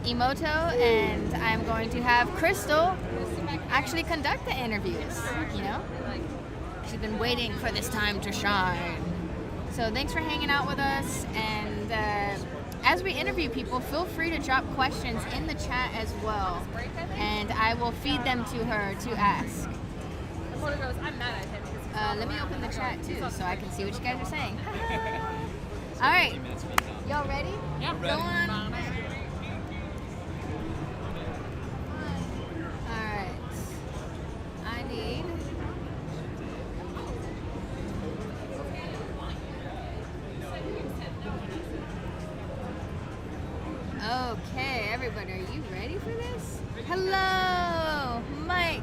Emoto, and I'm going to have Crystal actually conduct the interviews, you know? She's been waiting for this time to shine. So thanks for hanging out with us, and as we interview people, feel free to drop questions in the chat as well, and I will feed them to her to ask. Let me open the chat too, so I can see what you guys are saying. All right, y'all ready? Yeah, go on. All right, I need. Okay, everybody, are you ready for this? Hello, Mike.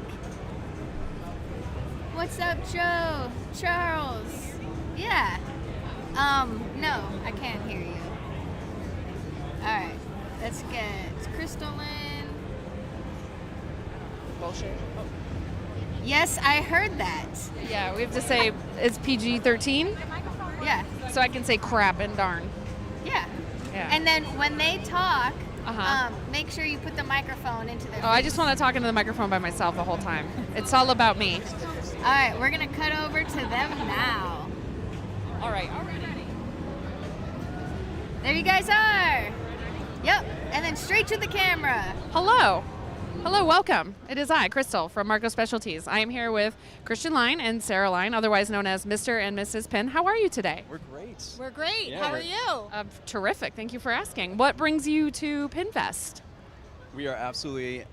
What's up, Joe? Charles? Yeah. No, I can't hear you. Alright, let's get Crystal in. Bullshit. Oh. Yes, I heard that. Yeah, we have to say it's PG-13. Yeah. So I can say crap and darn. Yeah. Yeah. And then when they talk, make sure you put the microphone into their face. I just want to talk into the microphone by myself the whole time. It's all about me. All right, we're going to cut over to them now. All right. There you guys are. Yep, and then straight to the camera. Hello. Hello, welcome. It is I, Crystal, from Marco Specialties. I am here with Christian Line and Sarah Line, otherwise known as Mr. and Mrs. Penn. How are you today? We're great. We're great. Yeah, How are you? Terrific. Thank you for asking. What brings you to Pinfest? We are absolutely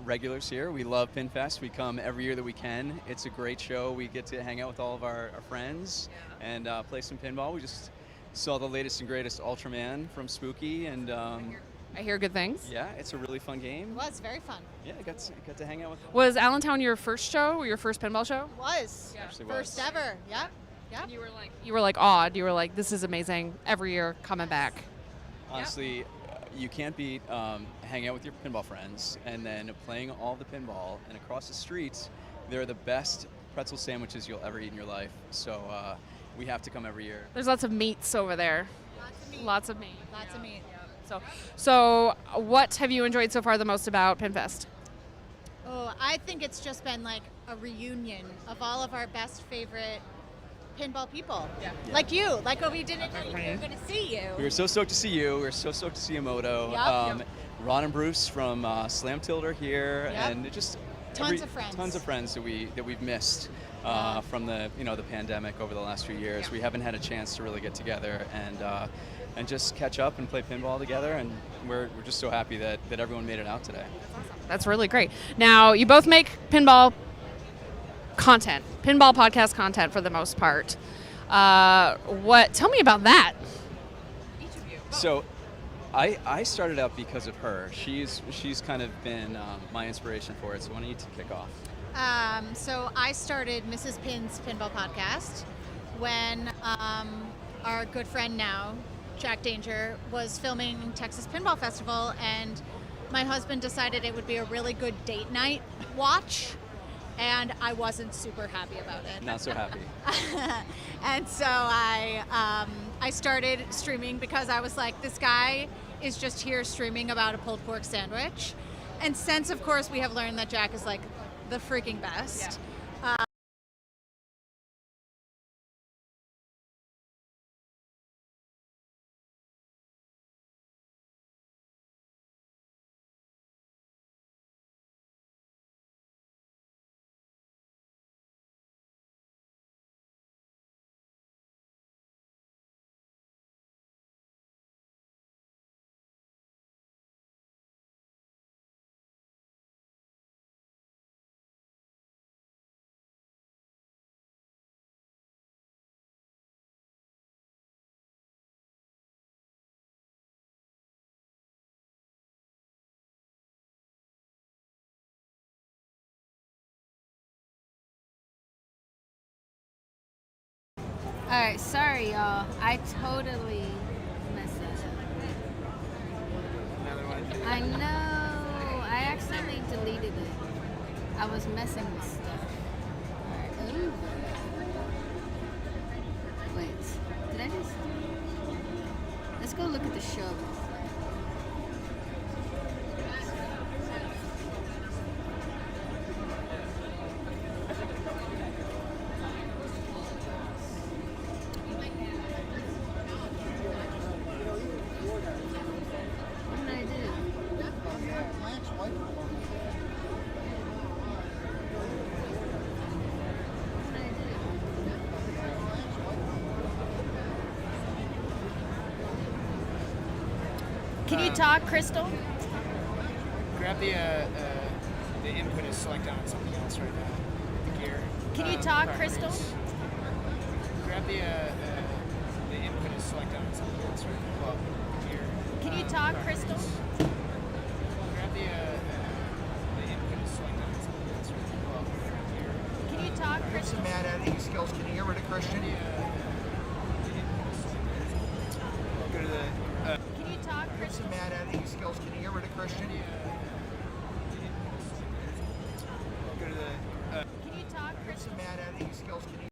regulars here. We love Pinfest. We come every year that we can. It's a great show. We get to hang out with all of our friends and play some pinball. We just saw the latest and greatest Ultraman from Spooky, and I hear good things. yeah, it's a really fun game. It was very fun. Yeah, I got to hang out with them. Was Allentown your first show or your first pinball show? It was. Yeah. Actually First was. ever. Yep. Yep. You were like awed. You were like, this is amazing. Every year coming back. Honestly, you can't beat hanging out with your pinball friends and then playing all the pinball. And across the streets, they're the best pretzel sandwiches you'll ever eat in your life. So we have to come every year. There's lots of meats over there. Lots of meat. Lots of meat. Lots of meat. So what have you enjoyed so far the most about Pinfest? Oh, I think it's just been like a reunion of all of our best favorite pinball people. Yeah. Like you. Like, we didn't know we were going to see you. We were so stoked to see you. We were so stoked to see Emoto. Yep. Ron and Bruce from Slam Tilter here, Yep. and just Tons of friends. Tons of friends that we've missed from the the pandemic over the last few years. Yeah. We haven't had a chance to really get together and just catch up and play pinball together. And we're just so happy that everyone made it out today. That's really great. Now, you both make pinball content, pinball podcast content for the most part. Tell me about that. Each of you. So, I started out because of her. She's kind of been my inspiration for it. So why don't you kick off? So I started Mrs. Pinn's Pinball Podcast when our good friend now, Jack Danger, was filming Texas Pinball Festival, and my husband decided it would be a really good date night watch, and I wasn't super happy about it. Not so happy. And so I started streaming because I was like, this guy is just here streaming about a pulled pork sandwich. And since, of course, we have learned that Jack is like the freaking best. Yeah. All right, sorry, y'all. I totally messed this up. I know. I accidentally deleted it. I was messing with stuff. All right. Ooh. Wait. Did I just... Let's go look at the show. Can you talk, Crystal? Grab the input is select on something else right now. The gear. Can you talk, properties. Crystal? Grab the input is select on something else right now. Well, the gear. Can you talk, Crystal? Grab the input is select on something else right now. Well, the gear. Can you talk, Some Crystal? mad editing skills. Can you get rid of Christian? Go to the. Can you talk, Crystal? Some mad editing skills. Can you get rid of Christian? Go to the. Can you talk, Crystal? Some mad editing skills. Can you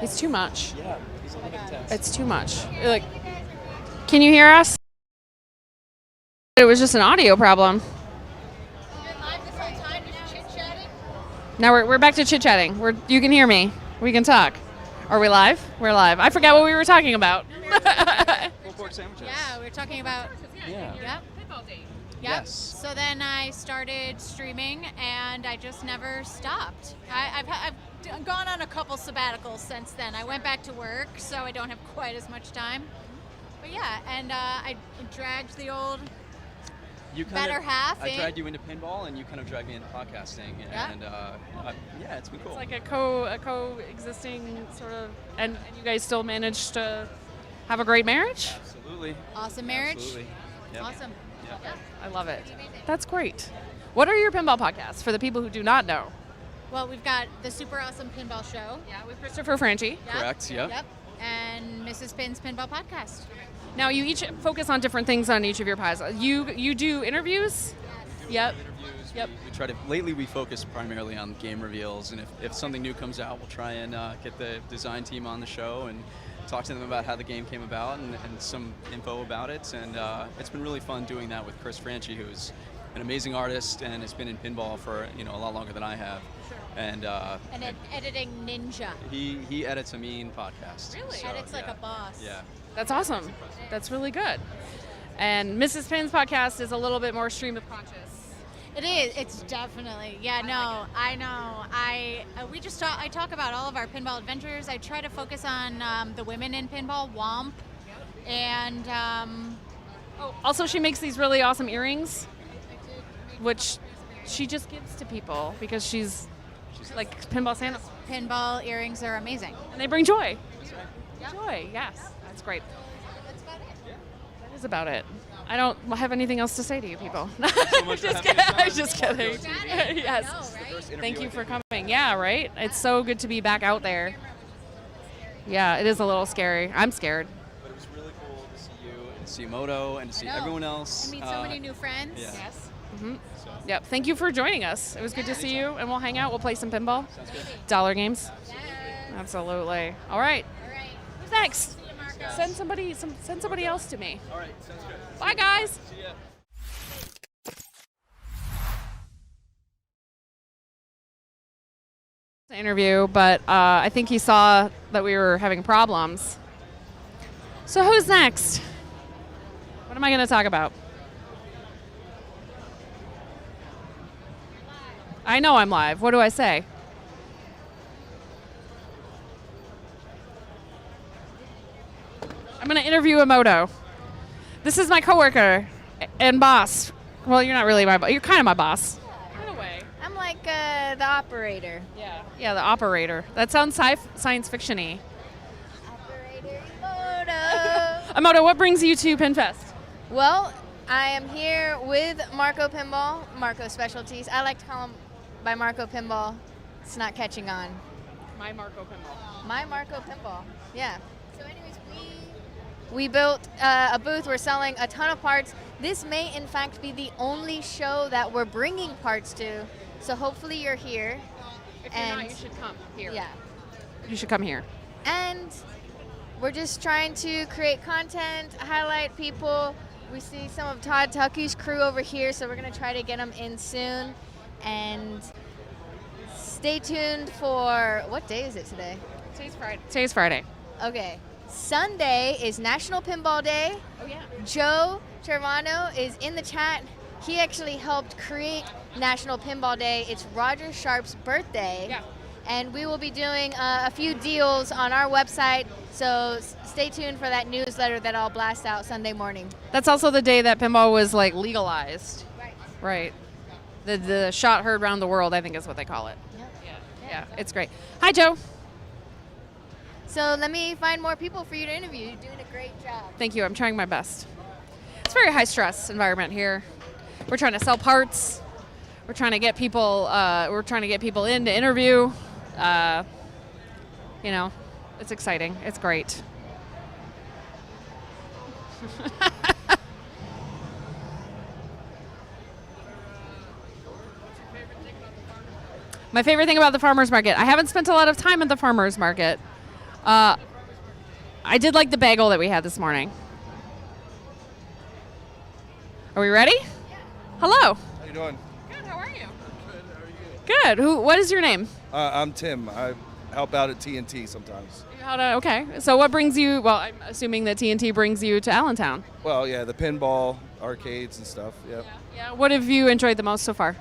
It's too much. Yeah, he's a little bit intense. It's too much. Like, can you hear us? It was just an audio problem. Now we're back to chit-chatting. You can hear me. We can talk. Are we live? We're live. I forgot what we were talking about. Pulled pork sandwiches. Yeah, we were talking about. Yeah. Yep. Yep. Yes. So then I started streaming, and I just never stopped. I've gone on a couple sabbaticals since then. I went back to work, so I don't have quite as much time. But yeah, and I dragged the old You kind better of, half I in. dragged you into pinball, and you kind of dragged me into podcasting. Yeah. And yeah, it's been cool. It's like a coexisting sort of, and you guys still managed to have a great marriage? Absolutely. Awesome marriage. Absolutely. Yep. Awesome. Yep. Yeah. I love it. That's great. What are your pinball podcasts for the people who do not know? Well, we've got the Super Awesome Pinball Show. Yeah, with Christopher Franchi. Yep. Correct, yep. Yep. And Mrs. Pin's Pinball Podcast. Now you each focus on different things on each of your pies. You do interviews? Yep. Interviews. Yep. We try to. Lately, we focus primarily on game reveals, and if something new comes out, we'll try and get the design team on the show and talk to them about how the game came about and some info about it. And it's been really fun doing that with Chris Franchi, who's an amazing artist and has been in pinball for a lot longer than I have. Sure. And An editing ninja. he edits a mean podcast. Really? So, Edits like yeah. a boss. Yeah. That's awesome. That's really good. And Mrs. Pin's podcast is a little bit more stream of conscious. It is. It's definitely. Yeah. No. I know. I talk about all of our pinball adventures. I try to focus on the women in pinball, WOMP, and Also, she makes these really awesome earrings. which she just gives to people because she's like Pinball Santa. Pinball earrings are amazing. And they bring joy. Joy, yes. That's great. That's about it. That is about it. I don't have anything else to say to you people. So much for having us on. I'm just kidding. MarcoTV. Yes. First interview Thank you I for think. coming. Yeah, right? It's so good to be back out there. Yeah, it is a little scary. I'm scared. But it was really cool to see you and to see Emoto and to see I know. everyone else. To meet so many new friends. yeah. Yes. Yep. Thank you for joining us. It was good to see you, and we'll hang out. We'll play some pinball. Sounds good. Dollar games. Yes. Absolutely. All right. All right. Who's next? See you, Marco. Send somebody else to me. All right, sounds good. Bye, guys. See ya. Interview, but I think he saw that we were having problems. So who's next? What am I going to talk about? I know I'm live. What do I say? I'm going to interview Emoto. This is my coworker and boss. Well, you're not really my boss. You're kind of my boss. In a way. I'm like the operator. Yeah, the operator. That sounds science fiction-y. Operator Emoto. Emoto, what brings you to Pinfest? Well, I am here with Marco Pinball, Marco Specialties. I like to call him by Marco Pinball. It's not catching on. My Marco Pinball. My Marco Pinball. Yeah. So anyways, we built a booth. We're selling a ton of parts. This may, in fact, be the only show that we're bringing parts to. So hopefully you're here. If you're not, you should come here. Yeah. You should come here. And we're just trying to create content, highlight people. We see some of Todd Tuckey's crew over here, so we're going to try to get them in soon. And stay tuned for, what day is it today? Today's Friday. Okay. Sunday is National Pinball Day. Oh, yeah. Joe Cervano is in the chat. He actually helped create National Pinball Day. It's Roger Sharp's birthday. Yeah. And we will be doing a few deals on our website, so stay tuned for that newsletter that I'll blast out Sunday morning. That's also the day that pinball was like legalized. Right. Right. The shot heard around the world, I think is what they call it. Yep. Yeah, it's great. Hi, Joe. So let me find more people for you to interview. You're doing a great job. Thank you. I'm trying my best. It's a very high stress environment here. We're trying to sell parts. We're trying to get people. In to interview. You know, it's exciting. It's great. My favorite thing about the farmers market. I haven't spent a lot of time at the farmers market. I did like the bagel that we had this morning. Are we ready? Yeah. Hello. How you doing? Good. How are you? Good. How are you? Good. What is your name? I'm Tim. I help out at TNT sometimes. Okay. So what brings you? Well, I'm assuming that TNT brings you to Allentown. Well, yeah, the pinball arcades and stuff. Yep. Yeah. What have you enjoyed the most so far?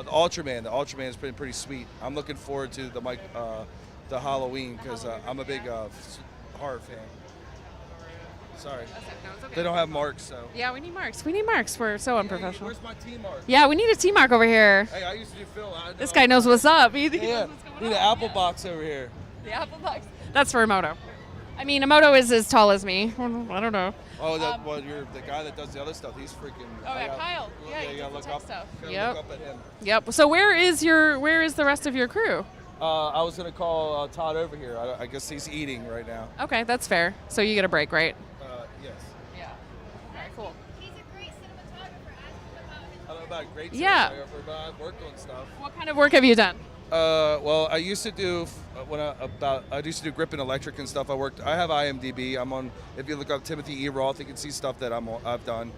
The Ultraman. The Ultraman has been pretty sweet. I'm looking forward to the Halloween because I'm a big horror fan. Sorry. They don't have marks, so. Yeah, we need marks. We're so unprofessional. Where's my T mark? Yeah, we need a T mark over here. Hey, I used to do Phil. This guy knows what's up. Yeah. Need an apple box over here. The apple box. That's for Emoto. I mean, Emoto is as tall as me. I don't know. Oh, well, you're the guy that does the other stuff. He's freaking. Oh yeah, Kyle. Yeah, you gotta look up. stuff. Gotta Yep. look up at him. Yep. So where is the rest of your crew? I was gonna call Todd over here. I guess he's eating right now. Okay, that's fair. So you get a break, right? Yes. Yeah. All right, cool. He's a great cinematographer. Ask him about his I don't know about great Yeah. cinematographer, but I've worked on stuff. What kind of work have you done? Well, I used to do I used to do grip and electric and stuff. I have IMDb. I'm on. If you look up Timothy E. Roth, you can see stuff that I've done.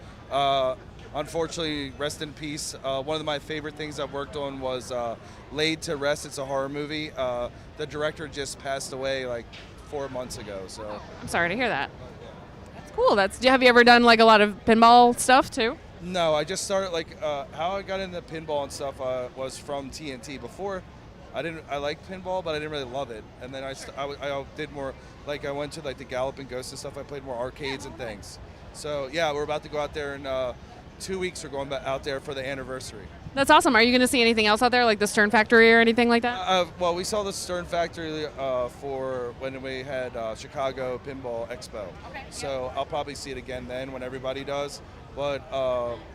Unfortunately, rest in peace. One of my favorite things I've worked on was Laid to Rest. It's a horror movie. The director just passed away like 4 months ago. So I'm sorry to hear that. That's cool. Have you ever done like a lot of pinball stuff too? no, I just started how I got into pinball and stuff was from TNT. Before, I liked pinball, but I didn't really love it. And then I did more, I went to the Galloping Ghost and stuff. I played more arcades and things. So yeah, we're about to go out there and 2 weeks we're going out there for the anniversary. That's awesome. Are you going to see anything else out there, like the Stern Factory or anything like that? Well, we saw the Stern Factory for when we had Chicago Pinball Expo. Okay. So I'll probably see it again then when everybody does. But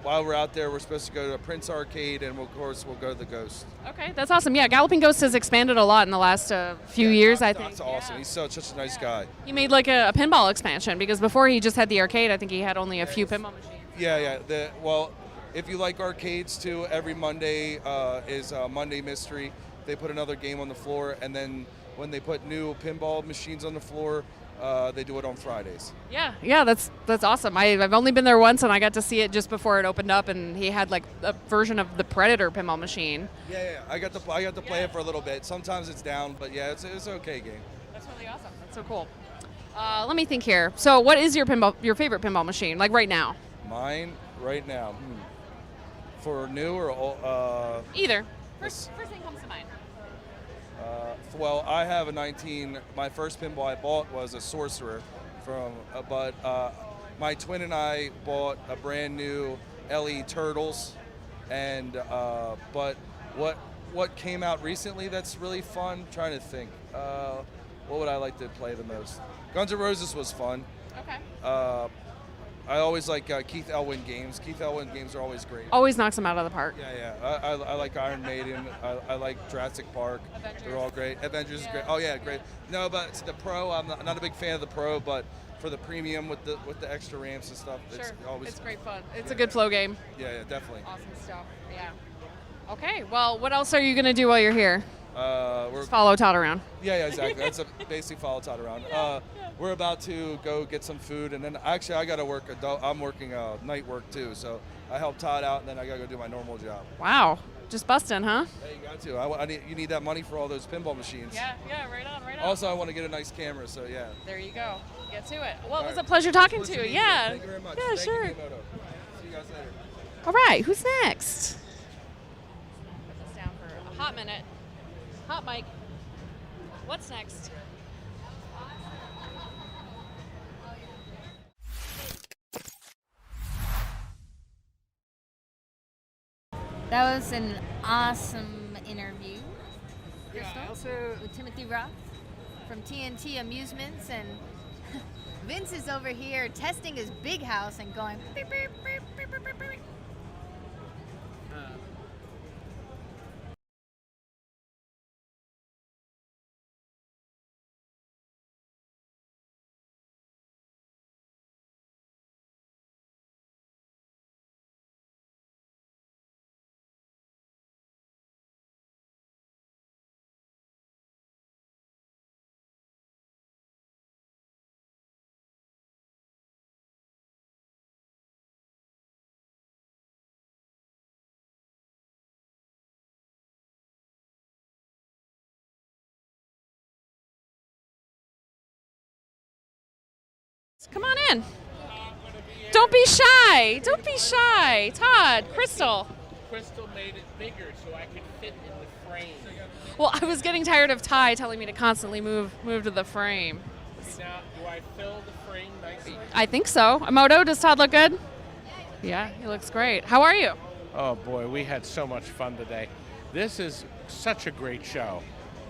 while we're out there, we're supposed to go to Prince Arcade, and of course we'll go to the Ghost. Okay, that's awesome. Yeah, Galloping Ghost has expanded a lot in the last few years, I think. That's awesome. Yeah. He's such a nice guy. He made like a pinball expansion because before he just had the arcade. I think he had only a few pinball machines. Yeah. Well, if you like arcades too, every Monday is Monday Mystery. They put another game on the floor, and then when they put new pinball machines on the floor, they do it on Fridays. Yeah, that's awesome. I've only been there once, and I got to see it just before it opened up, and he had like a version of the Predator pinball machine. Yeah. I got to play it for a little bit. Sometimes it's down, but yeah, it's an okay game. That's really awesome. That's so cool. Let me think here. So, what is your favorite pinball machine, like right now? Mine right now, for new or Either. First thing comes to mind. Well, I have a 19. My first pinball I bought was a Sorcerer but my twin and I bought a brand new LE Turtles, and but what came out recently that's really fun? I'm trying to think. What would I like to play the most? Guns N' Roses was fun. Okay. I always like Keith Elwin games. Keith Elwin games are always great. Always knocks them out of the park. Yeah. I like Iron Maiden. I like Jurassic Park. Avengers. They're all great. Avengers is great. Oh yeah, great. No, but it's the Pro. I'm not a big fan of the Pro, but for the premium with the extra ramps and stuff, it's always. It's great fun. It's a good flow game. Yeah, definitely. Awesome stuff. Yeah. Okay. Well, what else are you gonna do while you're here? We're Just follow Todd around. Yeah, exactly. That's basically follow Todd around. We're about to go get some food, and then actually I got to work. I'm working night work too, so I help Todd out, and then I got to go do my normal job. Wow. Just busting, huh? Hey, you got to. You need that money for all those pinball machines. Yeah. Right on. Also, I want to get a nice camera, so yeah. There you go. Get to it. Well, it was right. a pleasure talking to Pleasure you. meeting you. Yeah. Thank you very much. Yeah, Thank sure. you, Emoto. See you guys later. All right. Who's next? Put this down for a hot minute. Hot mic. What's next? That was an awesome interview, Crystal, with Timothy Roth from TNT Amusements, and Vince is over here testing his big house and going beep, beep, beep, beep, beep, beep, beep. Come on in. Don't be shy. Don't be shy. Todd, Crystal. Crystal made it bigger so I could fit in the frame. Well, I was getting tired of Ty telling me to constantly move to the frame. Now, do I fill the frame nicely? I think so. Emoto, does Todd look good? Yeah, he looks great. How are you? Oh boy, we had so much fun today. This is such a great show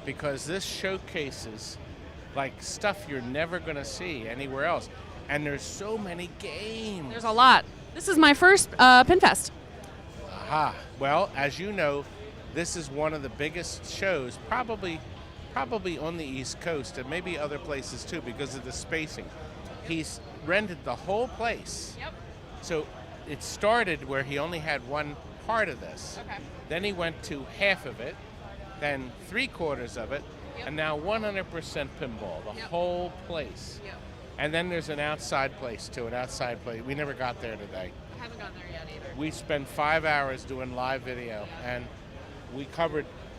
because this showcases like stuff you're never going to see anywhere else. And there's so many games. There's a lot. This is my first Pinfest. Aha. Well, as you know, this is one of the biggest shows, probably on the East Coast and maybe other places too because of the spacing. He's rented the whole place. Yep. So it started where he only had one part of this. Okay. Then he went to half of it, then 3/4 of it, Yep. and now 100% pinball, the Yep. whole place. Yep. And then there's an outside place too, an outside place. We never got there today. I haven't gotten there yet either. We spent 5 hours doing live video, and we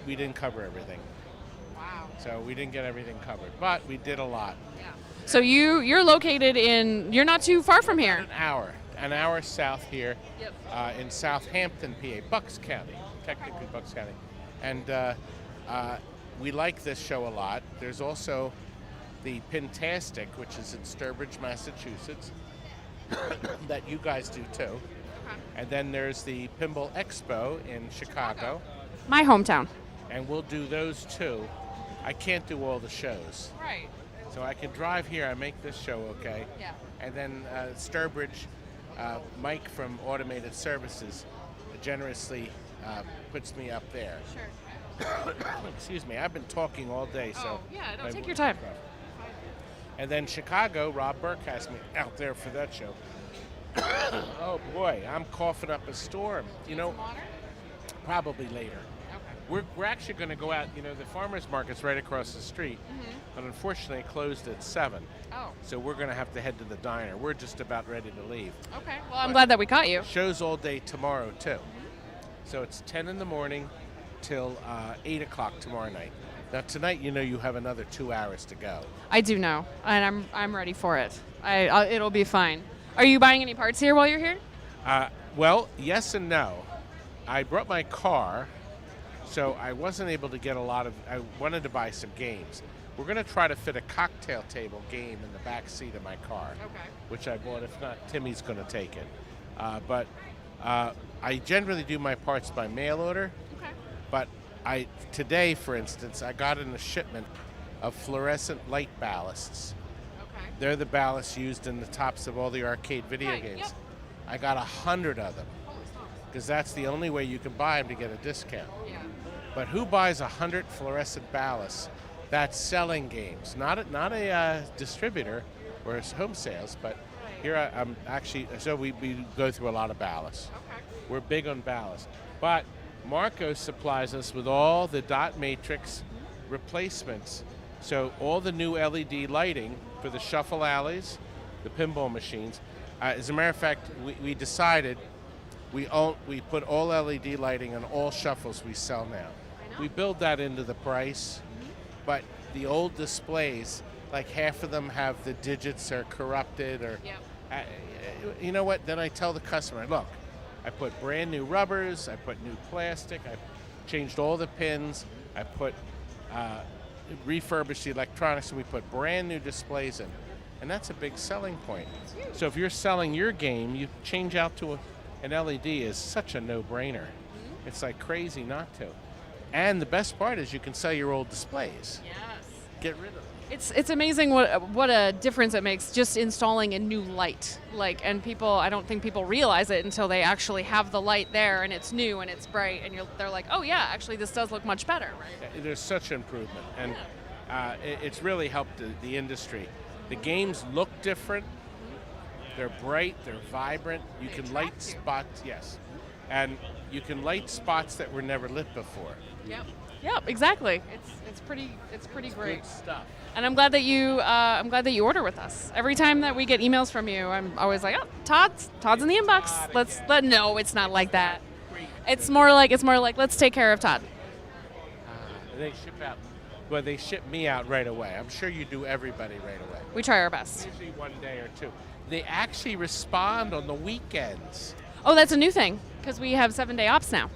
didn't cover everything. Wow. So we didn't get everything covered, but we did a lot. Yeah. So you're located you're not too far from here. An hour south here. Yep. In Southampton, PA, Bucks County, technically Bucks County. And we like this show a lot. There's also the Pintastic, which is in Sturbridge, Massachusetts, that you guys do too. And then there's the Pinball Expo in Chicago. My hometown. And we'll do those too. I can't do all the shows. Right. So I can drive here, I make this show okay. Yeah. And then Sturbridge, Mike from Automated Services generously puts me up there. Sure. Excuse me, I've been talking all day, so. Oh, yeah, no, take your time. And then Chicago, Rob Burke has me out there for that show. Oh boy, I'm coughing up a storm. You know, probably later. We're actually going to go out. You know, the farmers market's right across the street, but unfortunately it closed at 7. Oh. So we're going to have to head to the diner. We're just about ready to leave. Okay. Well, I'm glad that we caught you. Shows all day tomorrow too. So it's 10 in the morning till 8 o'clock tomorrow night. Now tonight, you know, you have another 2 hours to go. I do know, and I'm ready for it. It'll be fine. Are you buying any parts here while you're here? Well, yes and no. I brought my car, so I wasn't able to get a lot of. I wanted to buy some games. We're going to try to fit a cocktail table game in the back seat of my car, which I bought. If not, Timmy's going to take it. But I generally do my parts by mail order. But today, for instance, I got in a shipment of fluorescent light ballasts. They're the ballasts used in the tops of all the arcade video games. Yep. I got 100 of them because that's the only way you can buy them to get a discount. Yeah. But who buys 100 fluorescent ballasts? That's selling games, not a distributor or home sales. But here I'm actually. So we go through a lot of ballasts. We're big on ballasts, but Marco supplies us with all the dot matrix replacements. So all the new LED lighting for the shuffle alleys, the pinball machines. As a matter of fact, we decided we put all LED lighting on all shuffles we sell now. We build that into the price, but the old displays, like half of them have the digits are corrupted or, you know what? Then I tell the customer, look, I put brand new rubbers, I put new plastic, I changed all the pins, I put refurbished the electronics, and we put brand new displays in. And that's a big selling point. So if you're selling your game, you change out to an LED is such a no-brainer. It's like crazy not to. And the best part is you can sell your old displays. Yes. Get rid of them. It's amazing what a difference it makes just installing a new light. And people, I don't think people realize it until they actually have the light there and it's new and it's bright and they're like, oh yeah, actually this does look much better. Right? There's such improvement, and it's really helped the industry. The games look different. They're bright. They're vibrant. You can light spots. Yes, and you can light spots that were never lit before. Yep, exactly. It's pretty great Good stuff. And I'm glad that you order with us. Every time that we get emails from you, I'm always like, oh, Todd's in the inbox. No, it's not like that. It's more like let's take care of Todd. They ship out. Well, they ship me out right away. I'm sure you do everybody right away. We try our best. Usually one day or two. They actually respond on the weekends. Oh, that's a new thing because we have 7-day ops now.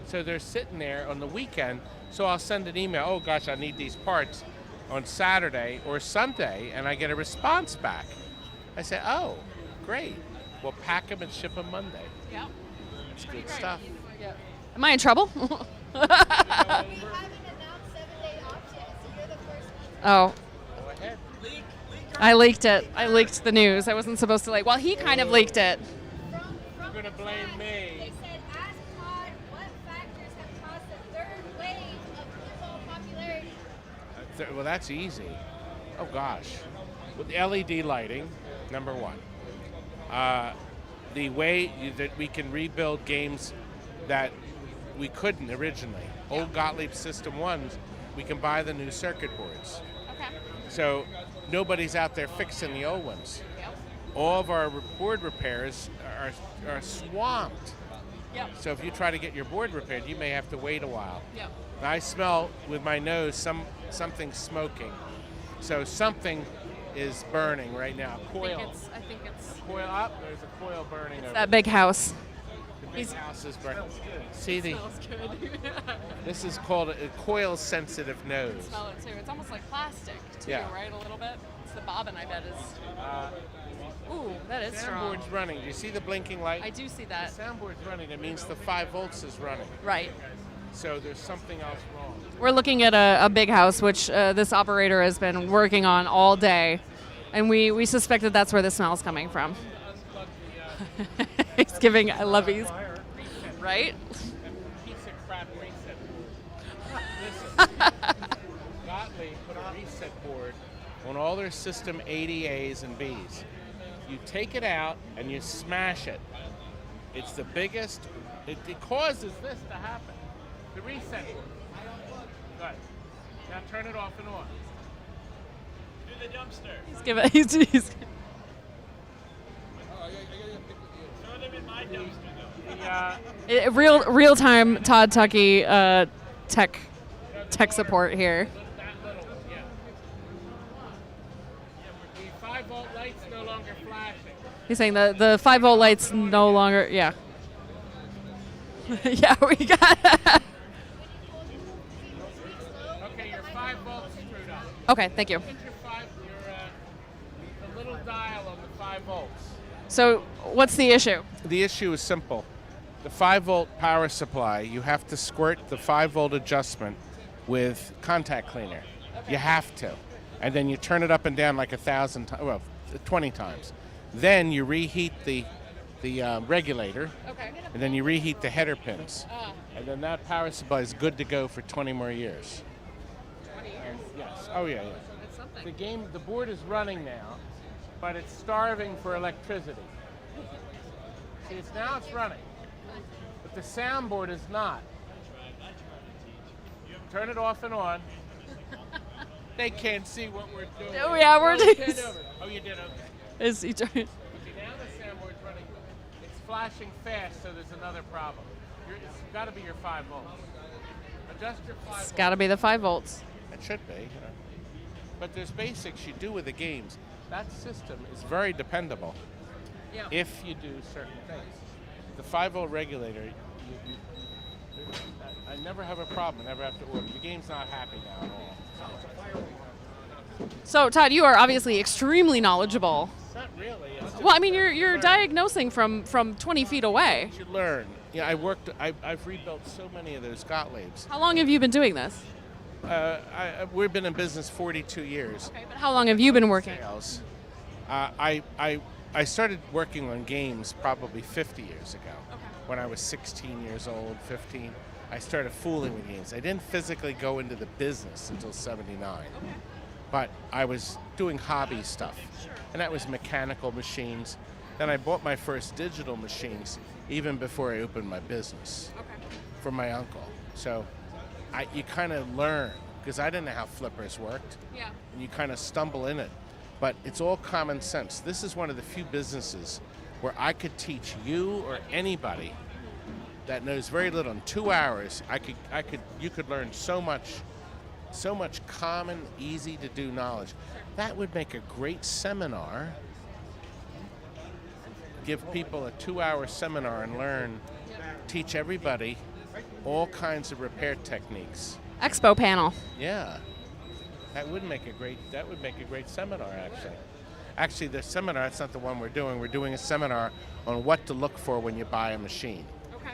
So they're sitting there on the weekend. So I'll send an email. Oh gosh, I need these parts on Saturday or Sunday, and I get a response back. I say, oh, great. We'll pack them and ship them Monday. Yeah. It's good stuff. Yeah. Am I in trouble? Oh. Go ahead. I leaked it. I leaked the news. I wasn't supposed to Well, he kind of leaked it. You're going to blame me. They said, ask Todd what factors have caused the third wave of pinball popularity. Well, that's easy. Oh, gosh. With the LED lighting, number one. The way that we can rebuild games that we couldn't originally. Old Gottlieb System 1s, we can buy the new circuit boards. Okay. So nobody's out there fixing the old ones. Yep. All of our board repairs are swamped. Yep. So if you try to get your board repaired, you may have to wait a while. Yep. I smell with my nose something smoking. So something is burning right now. Coil. I think it's Coil up. There's a coil burning over that big house. The big house is burning. See Smells good. this is called a coil-sensitive nose. Smell it too. It's almost like plastic too, Yeah. right? A little bit. It's the bobbin, I bet, is. Ooh, that is strong. Soundboard's running. Do you see the blinking light? I do see that. The soundboard's running. That means the 5 volts is running. Right. So there's something else wrong. We're looking at a big house, which this operator has been working on all day, and we suspect that that's where the smell's coming from. He's giving I love these, right? Piece of crap reset board. Listen, Gottlieb put a reset board on all their system 80 A's and B's. You take it out and you smash it. It's the biggest. It causes this to happen. The reset board. Good. Now turn it off and on. To the dumpster. He's giving. He's Throw them in my dumpster, though. real time Todd Tuckey tech support here. That little one, yeah. The 5 volt light's no longer flashing. He's saying the 5 volt lights no longer. Yeah. Yeah, we got. Okay, your 5 volts screwed up. Okay, thank you. Hit the little dial on the 5 volts. So, what's the issue? The issue is simple. The 5 volt power supply, you have to squirt the 5 volt adjustment with contact cleaner. You have to. And then you turn it up and down like 1,000 times, well, 20 times. Then you reheat the regulator. Okay. And then you reheat the header pins. And then that power supply is good to go for 20 more years. 20 years. Yes. Oh, yeah. That's something. The board is running now, but it's starving for electricity. See, now it's running. But the soundboard is not. Turn it off and on. They can't see what we're doing. Oh, yeah, we're doing. Oh, you did, okay. Is he trying? Okay, now the soundboard's running. It's flashing fast, so there's another problem. It's got to be your 5 volts. Adjust your 5 volts. It's got to be the 5 volts. It should be. But there's basics you do with the games. That system is very dependable if you do certain things. The 5 volt regulator, I never have a problem. I never have to order. The game's not happy now at all. So, Todd, you are obviously extremely knowledgeable. Not really. Well, I mean, you're diagnosing from 20 feet away. You should learn. Yeah, I've rebuilt so many of those Gottliebs. How long have you been doing this? We've been in business 42 years. Okay, but how long have you been working? Sales. I started working on games probably 50 years ago. Okay. When I was 16 years old, 15. I started fooling with games. I didn't physically go into the business until 79. Okay. But I was doing hobby stuff. And that was mechanical machines. Then I bought my first digital machines even before I opened my business from my uncle. So you kind of learn, because I didn't know how flippers worked. Yeah. And you kind of stumble in it. But it's all common sense. This is one of the few businesses where I could teach you or anybody that knows very little in 2 hours. You could learn so much common, easy to do knowledge. That would make a great seminar. Give people a 2-hour seminar and learn, teach everybody all kinds of repair techniques. Expo panel. Yeah. That would make a great seminar, actually. Actually, the seminar, that's not the one we're doing. We're doing a seminar on what to look for when you buy a machine. Okay.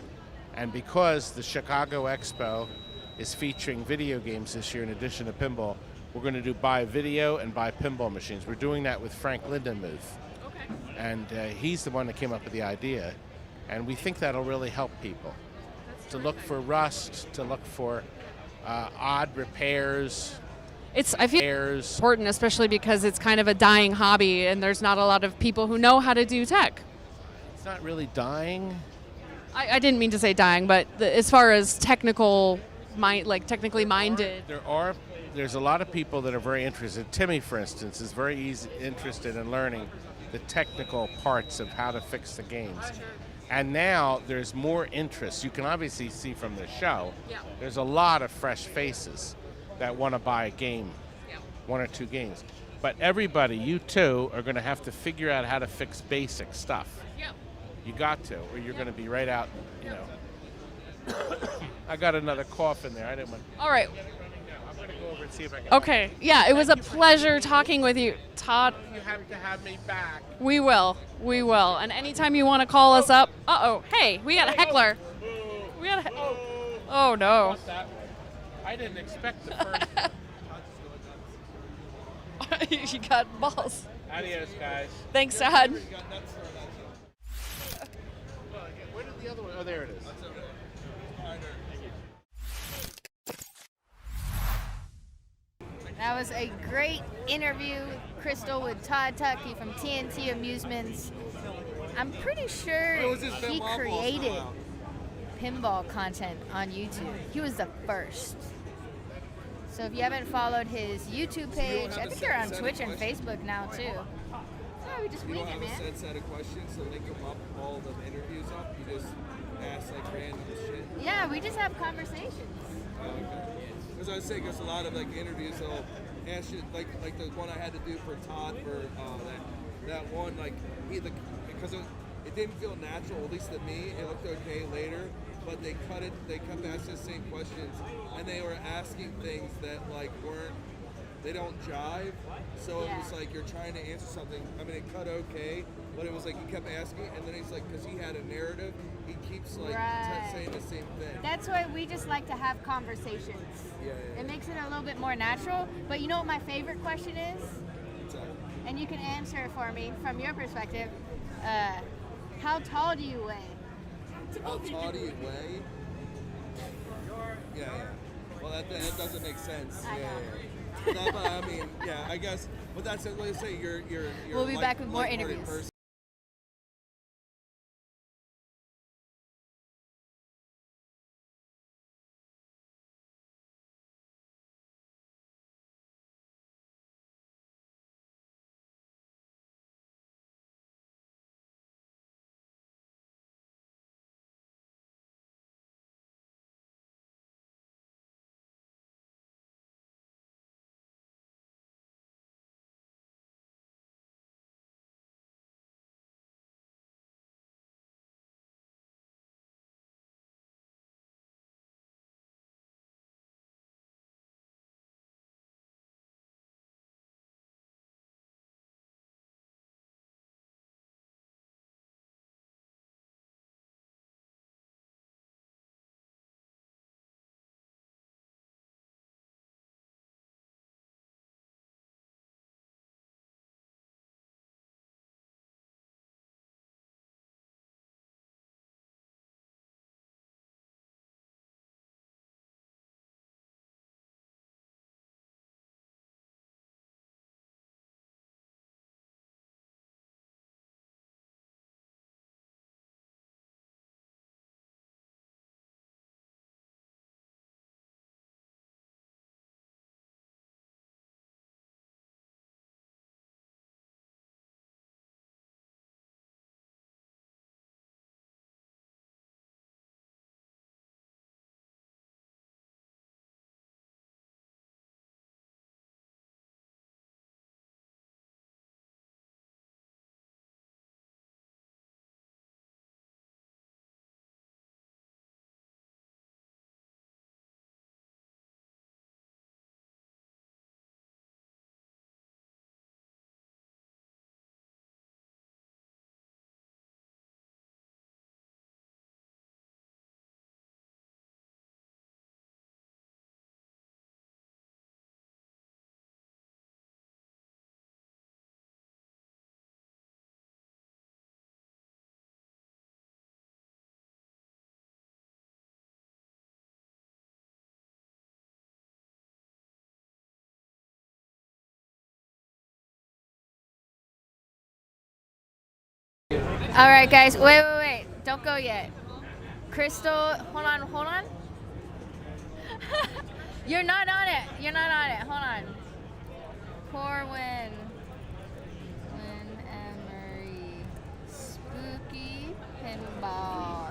And because the Chicago Expo is featuring video games this year in addition to pinball, we're going to do buy video and buy pinball machines. We're doing that with Frank Lindenmuth. Okay. And he's the one that came up with the idea. And we think that'll really help people. To look for rust, to look for odd repairs. I feel important, especially because it's kind of a dying hobby and there's not a lot of people who know how to do tech. It's not really dying. I didn't mean to say dying, but as far as technically minded. There's a lot of people that are very interested. Timmy, for instance, is very interested in learning the technical parts of how to fix the games. And now there's more interest. You can obviously see from the show, there's a lot of fresh faces that want to buy a game, 1 or 2 games. But everybody, you too, are going to have to figure out how to fix basic stuff. Yep. You got to, or you're going to be right out, you know. I got another cough in there. I didn't want. All right. I'm going to go over over and see if I can. Okay. Yeah, it was a pleasure talking with you, Todd. You have to have me back. We will. We will. And anytime you want to call us up. Uh-oh. Hey, we got a heckler. We got a Oh, no. I didn't expect the first. You got balls. Adios, guys. Thanks, Todd. Where did the other one? Oh, there it is. That was a great interview, Crystal, with Todd Tuckey from TNT Amusements. I'm pretty sure he created pinball content on YouTube. He was the first. So if you haven't followed his YouTube page, I think they're on Twitch and Facebook now too. So we just You wing don't it, have a man. set of questions to link them up, all the interviews up. You just ask like random shit. Yeah, we just have conversations. Because I was saying, there's a lot of like interviews they'll ask you, like the one I had to do for Todd for that one, like because it didn't feel natural, at least to me. It looked okay later, but they cut it. They kept asking the same questions, and they were asking things that like they don't jive. So it was like you're trying to answer something. I mean, it cut okay, but it was like he kept asking, and then he's like, because he had a narrative, he keeps like saying the same thing. That's why we just like to have conversations. Yeah. It makes it a little bit more natural. But you know what my favorite question is? What's that? And you can answer it for me from your perspective. How tall do you weigh? How tall do you weigh? Yeah. Well, that doesn't make sense. I know. But I mean, yeah, I guess. But that's it. Let's say you're We'll be back with more interviews. Person. All right, guys. Wait. Don't go yet. Crystal, hold on. You're not on it. Hold on. Corwin. Emery. Spooky Pinball.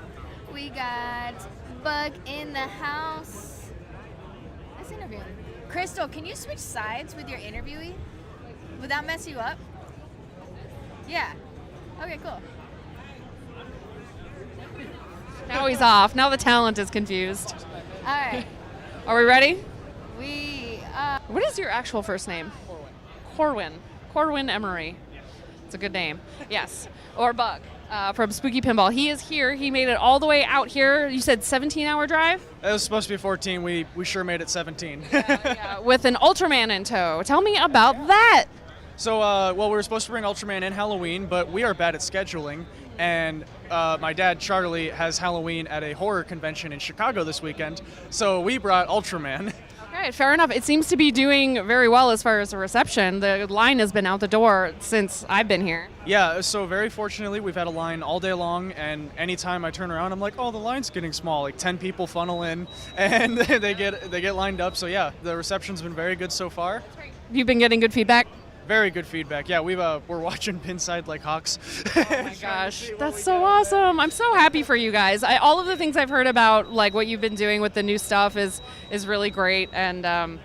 We got Bug in the house. Let's interview him. Crystal, can you switch sides with your interviewee? Would that mess you up? Yeah. Okay, cool. Now he's off. Now the talent is confused. All right. Are we ready? We What is your actual first name? Corwin. Corwin Emery. It's a good name. Yes. Or Bug from Spooky Pinball. He is here. He made it all the way out here. You said 17-hour drive? It was supposed to be 14. We sure made it 17. Yeah, with an Ultraman in tow. Tell me about that. So, well, we were supposed to bring Ultraman in Halloween, but we are bad at scheduling. And my dad, Charlie, has Halloween at a horror convention in Chicago this weekend. So we brought Ultraman. Okay, fair enough. It seems to be doing very well as far as the reception. The line has been out the door since I've been here. Yeah, so very fortunately, we've had a line all day long, and anytime I turn around, I'm like, oh, the line's getting small. Like 10 people funnel in, and they get lined up. So yeah, the reception's been very good so far. You've been getting good feedback? Very good feedback. Yeah, we're watching Pinside like hawks. Oh my gosh, that's so awesome! I'm so happy for you guys. All of the things I've heard about, like what you've been doing with the new stuff, is really great. And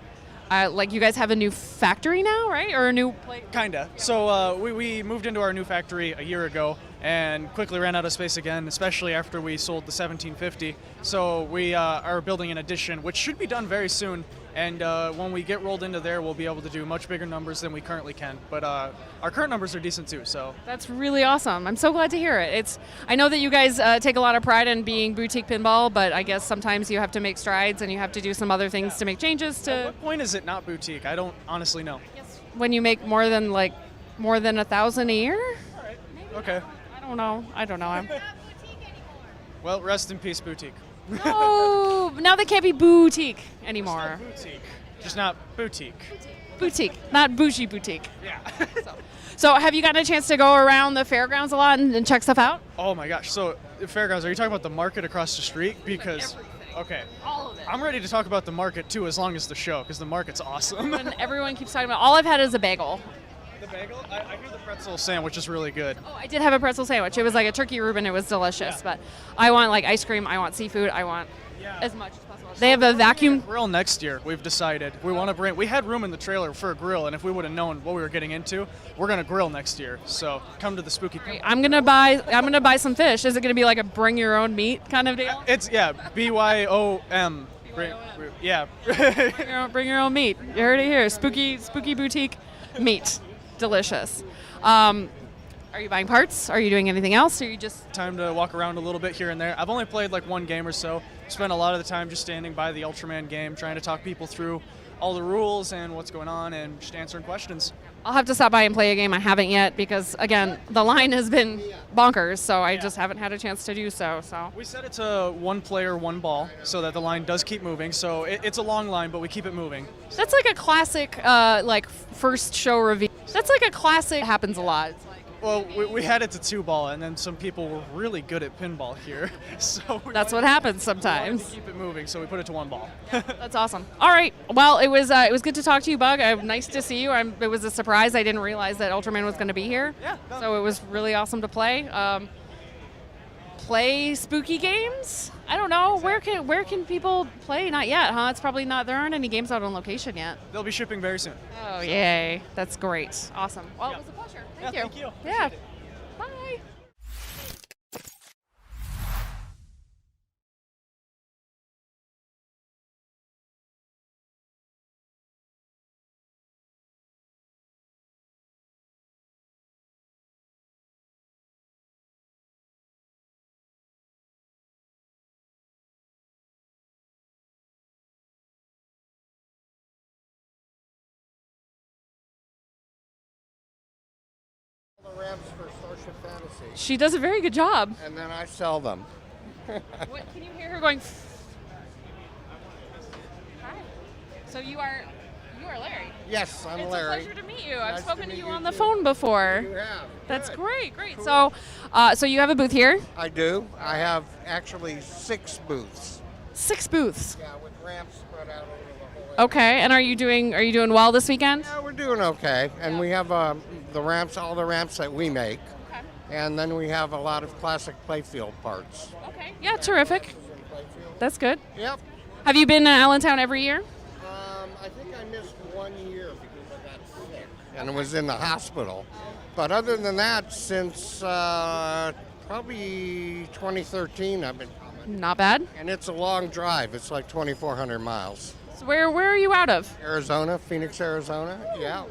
like you guys have a new factory now, right? Or a new place? Kinda. So we moved into our new factory a year ago and quickly ran out of space again, especially after we sold the 1750. So we are building an addition, which should be done very soon. And when we get rolled into there, we'll be able to do much bigger numbers than we currently can. But our current numbers are decent too. So that's really awesome. I'm so glad to hear it. I know that you guys take a lot of pride in being boutique pinball, but I guess sometimes you have to make strides and you have to do some other things to make changes. To At what point is it not boutique? I don't honestly know. When you make more than 1,000 a year? All right. Okay. I don't know. I'm Well, rest in peace, boutique. No, now they can't be boutique anymore. Boutique. Just not boutique. Boutique, not bougie boutique. Yeah. So have you gotten a chance to go around the fairgrounds a lot and check stuff out? Oh my gosh. So the fairgrounds, are you talking about the market across the street? Because okay. All of it. I'm ready to talk about the market too, as long as the show, because the market's awesome. And everyone keeps talking about. All I've had is a bagel. The bagel? I hear the pretzel sandwich is really good. Oh, I did have a pretzel sandwich. It was like a turkey Reuben. It was delicious. But I want like ice cream. I want seafood. I want as much as possible. They have a vacuum grill next year. We've decided we want to bring. We had room in the trailer for a grill, and if we would have known what we were getting into, we're gonna grill next year. So come to the Spooky. I'm gonna buy some fish. Is it gonna be like a bring your own meat kind of deal? It's BYOM. Yeah. Bring your own meat. You heard it here. Spooky boutique meat. Delicious. Are you buying parts? Are you doing anything else? Or are you just time to walk around a little bit here and there? I've only played like one game or so. Spent a lot of the time just standing by the Ultraman game, trying to talk people through all the rules and what's going on, and just answering questions. I'll have to stop by and play a game. I haven't yet because, again, the line has been bonkers, so I just haven't had a chance to do so. We set it to one player, one ball, so that the line does keep moving. So it's a long line, but we keep it moving. That's like a classic, first show review. That's like a classic. It happens a lot. It's like, well, we had it to 2-ball, and then some people were really good at pinball here, so that's what happens sometimes. We wanted to keep it moving, so we put it to 1 ball. That's awesome. All right. Well, it was good to talk to you, Bug. Nice to see you. It was a surprise. I didn't realize that Ultraman was going to be here. Yeah. So it was really awesome to play. Play spooky games? I don't know. Exactly. Where can people play? Not yet, huh? It's probably not. There aren't any games out on location yet. They'll be shipping very soon. Oh, yay. That's great. Awesome. Well, It was a pleasure. Thank you. Thank you. Yeah. Appreciate it. Bye. The ramps for Starship Fantasy. She does a very good job. And then I sell them. What, can you hear her going? Hi. So you are Larry. Yes, I'm it's Larry. It's a pleasure to meet you. Nice I've spoken to meet you you on the too. phone before. You have. That's Good. great. Cool. So you have a booth here? I do. I have actually 6 booths. 6 booths. Yeah, with ramps spread out over the whole area. Okay. And are you doing well this weekend? Yeah, we're doing okay. And we have all the ramps that we make. Okay. And then we have a lot of classic playfield parts. Okay. Yeah, terrific. That's good. Yep. Have you been in Allentown every year? I think I missed 1 year because I got sick and I was in the hospital. But other than that, since probably 2013, I've been coming. Not bad. And it's a long drive. It's like 2,400 miles. So where are you out of? Arizona, Phoenix, Arizona. Yeah.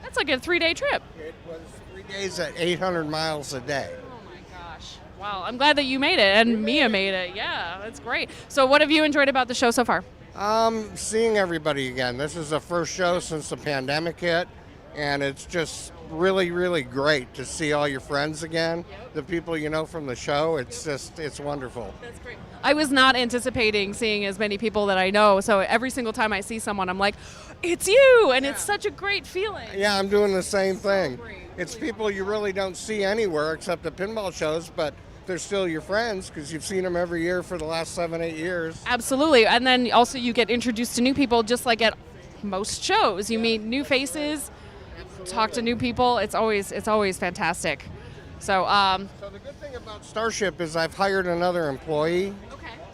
That's like a 3-day trip. It was 3 days at 800 miles a day. Oh my gosh. Wow, I'm glad that you made it and Mia made it. Yeah, that's great. So what have you enjoyed about the show so far? Seeing everybody again. This is the first show since the pandemic hit, and it's just really, really great to see all your friends again, the people you know from the show. It's wonderful. That's great. I was not anticipating seeing as many people that I know, so every single time I see someone, I'm like, it's you, and it's such a great feeling. Yeah, I'm doing the same thing. It's people you really don't see anywhere except the pinball shows, but they're still your friends because you've seen them every year for the last 7-8 years. Absolutely, and then also you get introduced to new people just like at most shows. You meet new faces, talk to new people. It's always fantastic. So the good thing about Starship is I've hired another employee,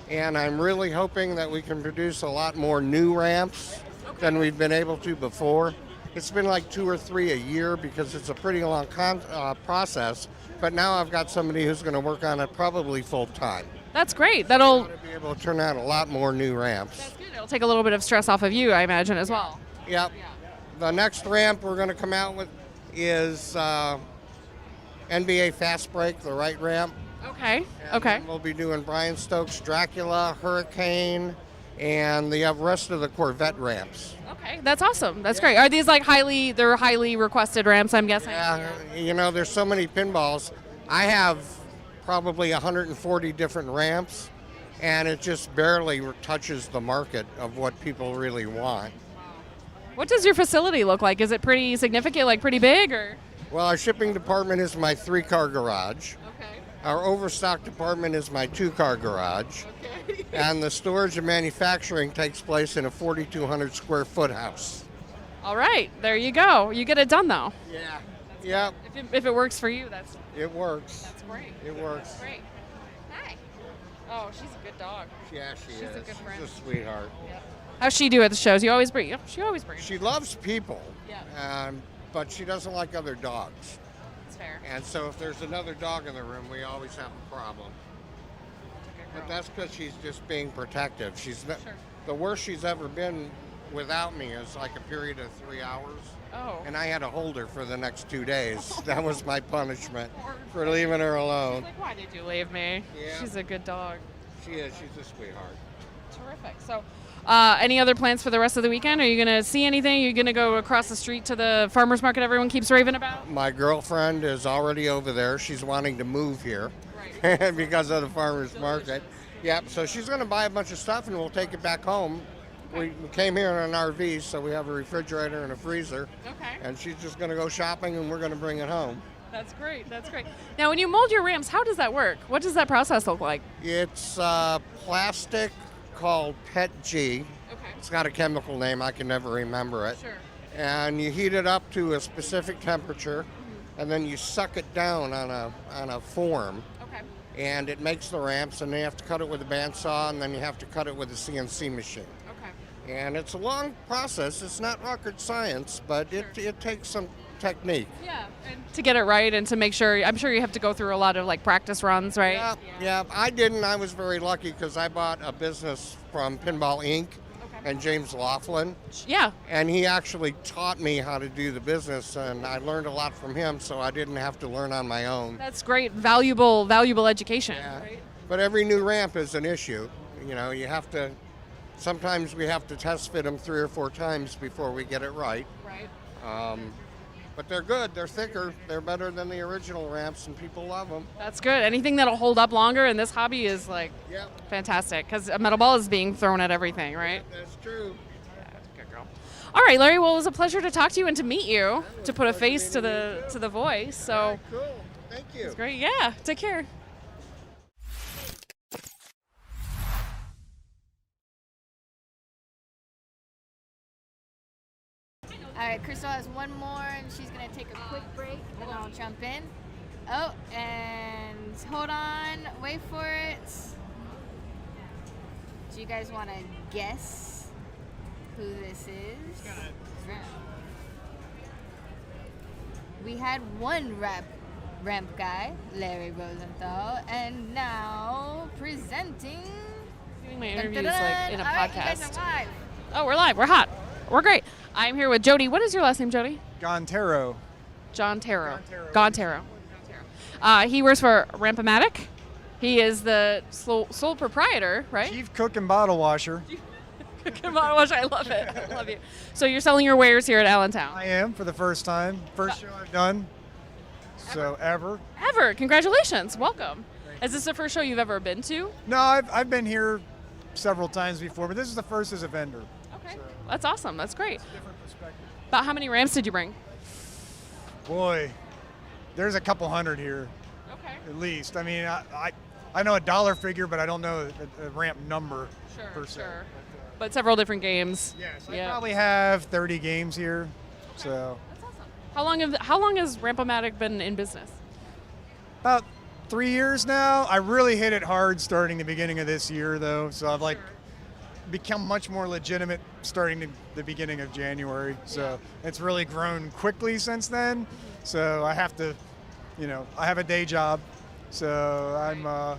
and I'm really hoping that we can produce a lot more new ramps than we've been able to before. It's been like 2 or 3 a year because it's a pretty long process, but now I've got somebody who's going to work on it probably full time. That's great. That'll be able to turn out a lot more new ramps. That's good. It'll take a little bit of stress off of you, I imagine, as well. Yep. The next ramp we're going to come out with is NBA Fast Break, the right ramp. Okay. And we'll be doing Brian Stokes' Dracula, Hurricane, and the rest of the Corvette ramps. Okay, that's awesome. That's great. Are these like highly requested ramps, I'm guessing? Yeah, there's so many pinballs. I have probably 140 different ramps, and it just barely touches the market of what people really want. What does your facility look like? Is it pretty significant, like pretty big, or? Well, our shipping department is my 3-car garage. Okay. Our overstock department is my 2-car garage. Okay. And the storage and manufacturing takes place in a 4,200 square foot house. All right, there you go. You get it done though. Yeah. Yep. If it works for you, it works. That's great. It works. That's great. Hi. Oh, she's a good dog. Yeah, she's a good friend. She's a sweetheart. Yep. How's she do at the shows? You always bring. She always brings. She loves people. Yeah. But she doesn't like other dogs. That's fair. And so if there's another dog in the room, we always have a problem. But that's because she's just being protective. The worst she's ever been without me is like a period of 3 hours. Oh. And I had to hold her for the next 2 days. That was my punishment for leaving her alone. She's like, why did you leave me? Yeah. She's a good dog. She is. She's a sweetheart. Terrific. So, any other plans for the rest of the weekend? Are you going to see anything? Are you going to go across the street to the farmer's market everyone keeps raving about? My girlfriend is already over there. She's wanting to move here because of the farmer's market. Yep, so she's going to buy a bunch of stuff and we'll take it back home. We came here in an RV, so we have a refrigerator and a freezer. Okay. And she's just going to go shopping and we're going to bring it home. That's great. That's great. Now, when you mold your ramps, how does that work? What does that process look like? It's plastic called PET G. Okay. It's got a chemical name. I can never remember it. Sure. And you heat it up to a specific temperature, and then you suck it down on a form. Okay. And it makes the ramps, and then you have to cut it with a bandsaw, and then you have to cut it with a CNC machine. Okay. And it's a long process. It's not rocket science, but it takes some technique. Yeah, and to get it right and to make sure, I'm sure you have to go through a lot of like practice runs, right? Yeah. I didn't. I was very lucky because I bought a business from Pinball Inc. and James Laughlin. Yeah. And he actually taught me how to do the business, and I learned a lot from him, so I didn't have to learn on my own. That's great. Valuable education. Yeah. Right? But every new ramp is an issue. You have to, sometimes we have to test fit them 3 or 4 times before we get it right. Right. But they're good. They're thicker. They're better than the original ramps, and people love them. That's good. Anything that'll hold up longer in this hobby is like fantastic because a metal ball is being thrown at everything, right? That's true. Yeah, good girl. All right, Larry. Well, it was a pleasure to talk to you and to meet you, to put a face to the voice. So cool. Thank you. It's great. Yeah. Take care. All right, Crystal has one more, and she's going to take a quick break, and I'll jump in. Oh, and hold on. Wait for it. Do you guys want to guess who this is? We had one ramp guy, Larry Rosenthal, and now presenting... Doing my interviews like in a All right, podcast. you guys are live. Oh, we're live. We're hot. We're great. I'm here with Jody. What is your last name, Jody? Gantero. Gantero. He works for Ramp-O-Matic. He is the sole proprietor, right? Chief cook and bottle washer. Come on, I love it. I love you. So you're selling your wares here at Allentown? I am for the first time. First show I've done. So ever. Ever. Congratulations. Welcome. Is this the first show you've ever been to? No, I've been here several times before, but this is the first as a vendor. Okay. That's awesome. That's great. It's a different perspective. About how many ramps did you bring? Boy, there's a couple hundred here. Okay. At least. I mean, I know a dollar figure, but I don't know a ramp number per se. Sure. But several different games. Yes, I probably have 30 games here. Okay. So. That's awesome. How long has Ramp-O-Matic been in business? About 3 years now. I really hit it hard starting the beginning of this year, though. So I've become much more legitimate starting the beginning of January. So it's really grown quickly since then. So I have to, I have a day job. So I'm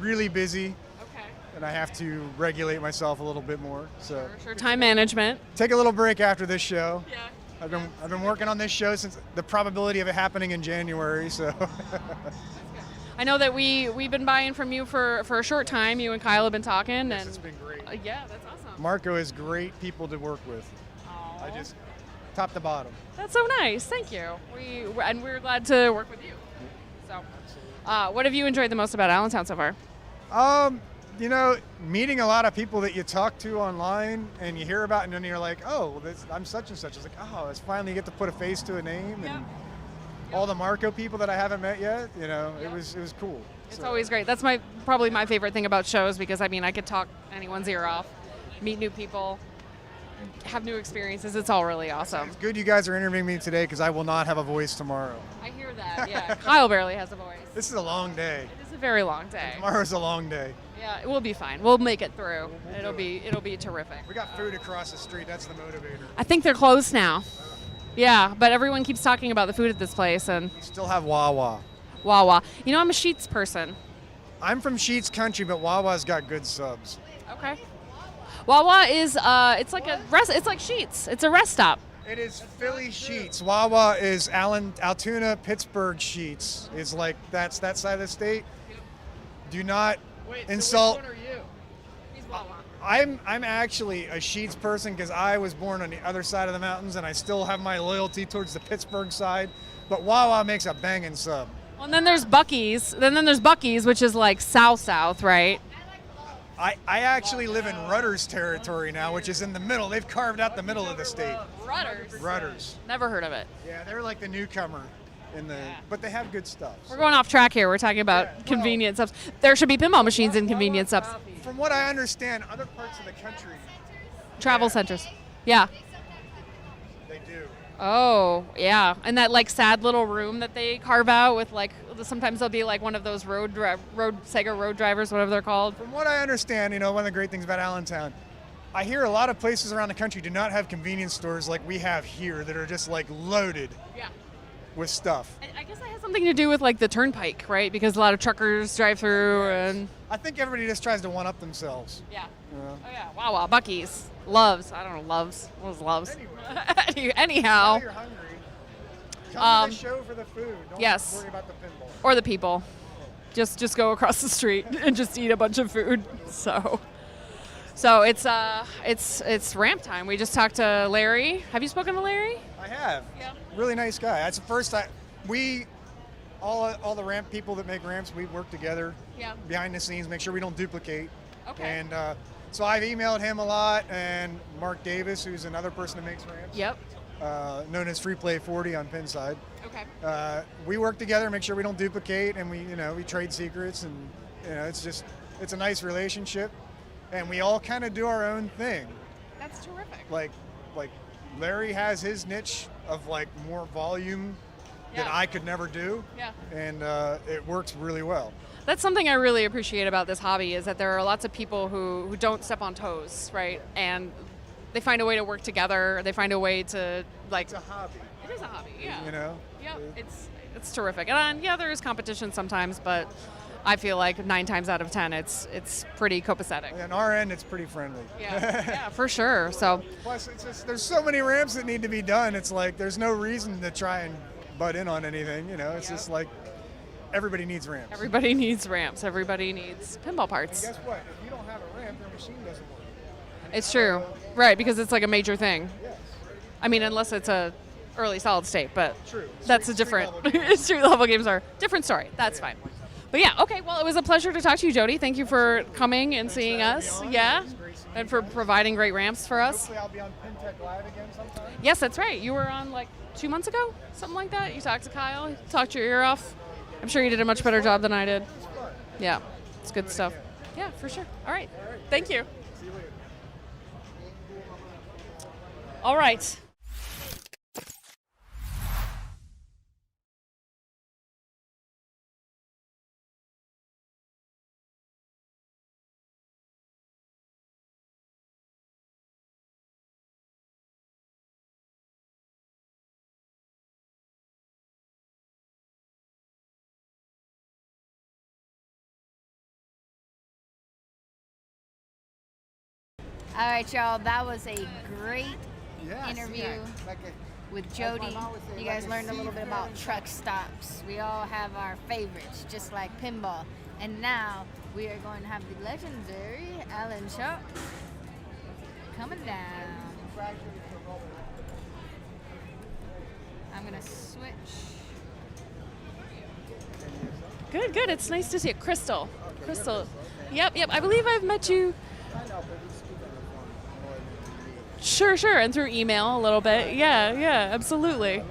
really busy. Okay. And I have to regulate myself a little bit more. So Sure. Time management. take a little break after this show. Yeah. I've been working on this show since the probability of it happening in January. So. I know that we've been buying from you for a short time. You and Kyle have been talking, Yes, and it's been great. Yeah, that's awesome. Marco is great people to work with. Aw. I just top to bottom. That's so nice. Thank you. We're glad to work with you. So, what have you enjoyed the most about Allentown so far? Meeting a lot of people that you talk to online and you hear about, and then you're like, oh, I'm such and such. It's like, oh, it's finally get to put a face to a name, and all the Marco people that I haven't met yet. It was cool. It's always great. That's probably my favorite thing about shows, because I could talk anyone's ear off, meet new people, have new experiences. It's all really awesome. It's good you guys are interviewing me today because I will not have a voice tomorrow. I hear that. Yeah, Kyle barely has a voice. This is a long day. It is a very long day. Tomorrow's a long day. Yeah, we'll be fine. We'll make it through. It'll be terrific. We got food across the street. That's the motivator. I think they're closed now. Yeah, but everyone keeps talking about the food at this place, and We still have Wawa. Wawa. I'm a Sheets person. I'm from Sheets Country, but Wawa's got good subs. Okay. Wawa is it's like a rest. It's like Sheets. It's a rest stop. It is Philly Sheets. Wawa is Altoona, Pittsburgh Sheets. Is like that's that side of the state. Do not insult. So which one are you? He's Wawa. I'm actually a Sheets person because I was born on the other side of the mountains, and I still have my loyalty towards the Pittsburgh side. But Wawa makes a banging sub. Well, and then there's Buc-ee's. Then there's Buc-ee's, which is like south, right? I actually live in Rutter's territory now, which is in the middle. They've carved out the middle of the state. Rudders. Never heard of it. Yeah, they're like the newcomer but they have good stuff. We're going off track here. We're talking about convenience subs. There should be pinball machines in convenience subs. From what I understand, other parts of the country, Travel centers. Yeah. they do. Oh, yeah. And that sad little room that they carve out with sometimes there'll be one of those Sega road drivers, whatever they're called. From what I understand, one of the great things about Allentown, I hear a lot of places around the country do not have convenience stores like we have here that are just loaded with stuff. I guess that has something to do with the turnpike, right? Because a lot of truckers drive through and... I think everybody just tries to one-up themselves. Yeah. Oh, yeah. Wawa, Buc-ee's, Loves. I don't know, Loves. What was Loves? Anyhow. Now you're hungry. Come to the show for the food. Don't worry about the pinball. Or the people. Just go across the street and just eat a bunch of food. So it's ramp time. We just talked to Larry. Have you spoken to Larry? I have. Yeah. Really nice guy. That's the first time all the ramp people that make ramps, we work together behind the scenes, make sure we don't duplicate. Okay. And so I've emailed him a lot, and Mark Davis, who's another person that makes ramps. Yep. Known as Free Play 40 on Penn side. Okay. We work together, make sure we don't duplicate, and we trade secrets, and it's a nice relationship, and we all kind of do our own thing. That's terrific. Like Larry has his niche of more volume that I could never do. Yeah. And it works really well. That's something I really appreciate about this hobby, is that there are lots of people who don't step on toes, right? And they find a way to work together. They find a way to It's a hobby. It is a hobby, yeah. You know. Yeah, it's terrific. And there is competition sometimes, but I feel like 9 times out of 10, it's pretty copacetic. On our end, it's pretty friendly. Yeah, for sure. So Plus, it's just, there's so many ramps that need to be done. It's like there's no reason to try and butt in on anything. You know, it's just like everybody needs ramps. everybody needs ramps. Everybody needs pinball parts. And guess what? If you don't have a ramp, your machine doesn't work. It's true, right? Because it's like a major thing. Yes. I mean, unless it's a early solid state, but True. that's a different. Street level games are different story. That's fine. But yeah, okay. Well, it was a pleasure to talk to you, Jody. Thank you for coming and seeing us. Yeah, and for providing great ramps for us. Hopefully, I'll be on PinTech Live again sometime. Yes, that's right. You were on like 2 months ago, something like that. You talked to Kyle, talked your ear off. I'm sure you did a much better job than I did. Yeah, it's good stuff. Yeah, for sure. All right. Thank you. See you later. All right. All right, y'all. That was a great interview with Jody. You guys learned a little bit about truck stops. We all have our favorites, just like pinball. And now we are going to have the legendary Alan Sharp coming down. I'm gonna switch. Good, good. It's nice to see you. Crystal. Crystal. Yep. I believe I've met you. Sure. And through email a little bit. Yeah, absolutely.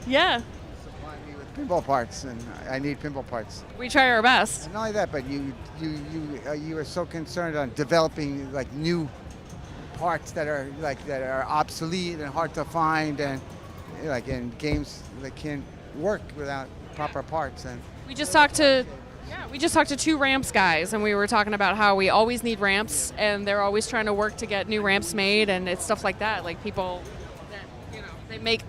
Yeah. Supply me with pinball parts, and I need pinball parts. We try our best. And not only that, but you are so concerned on developing like new parts that are obsolete and hard to find, and like in games that can't work without proper parts. And We just talked to 2 ramps guys, and we were talking about how we always need ramps, and they're always trying to work to get new ramps made, and it's stuff like that. Like people that they make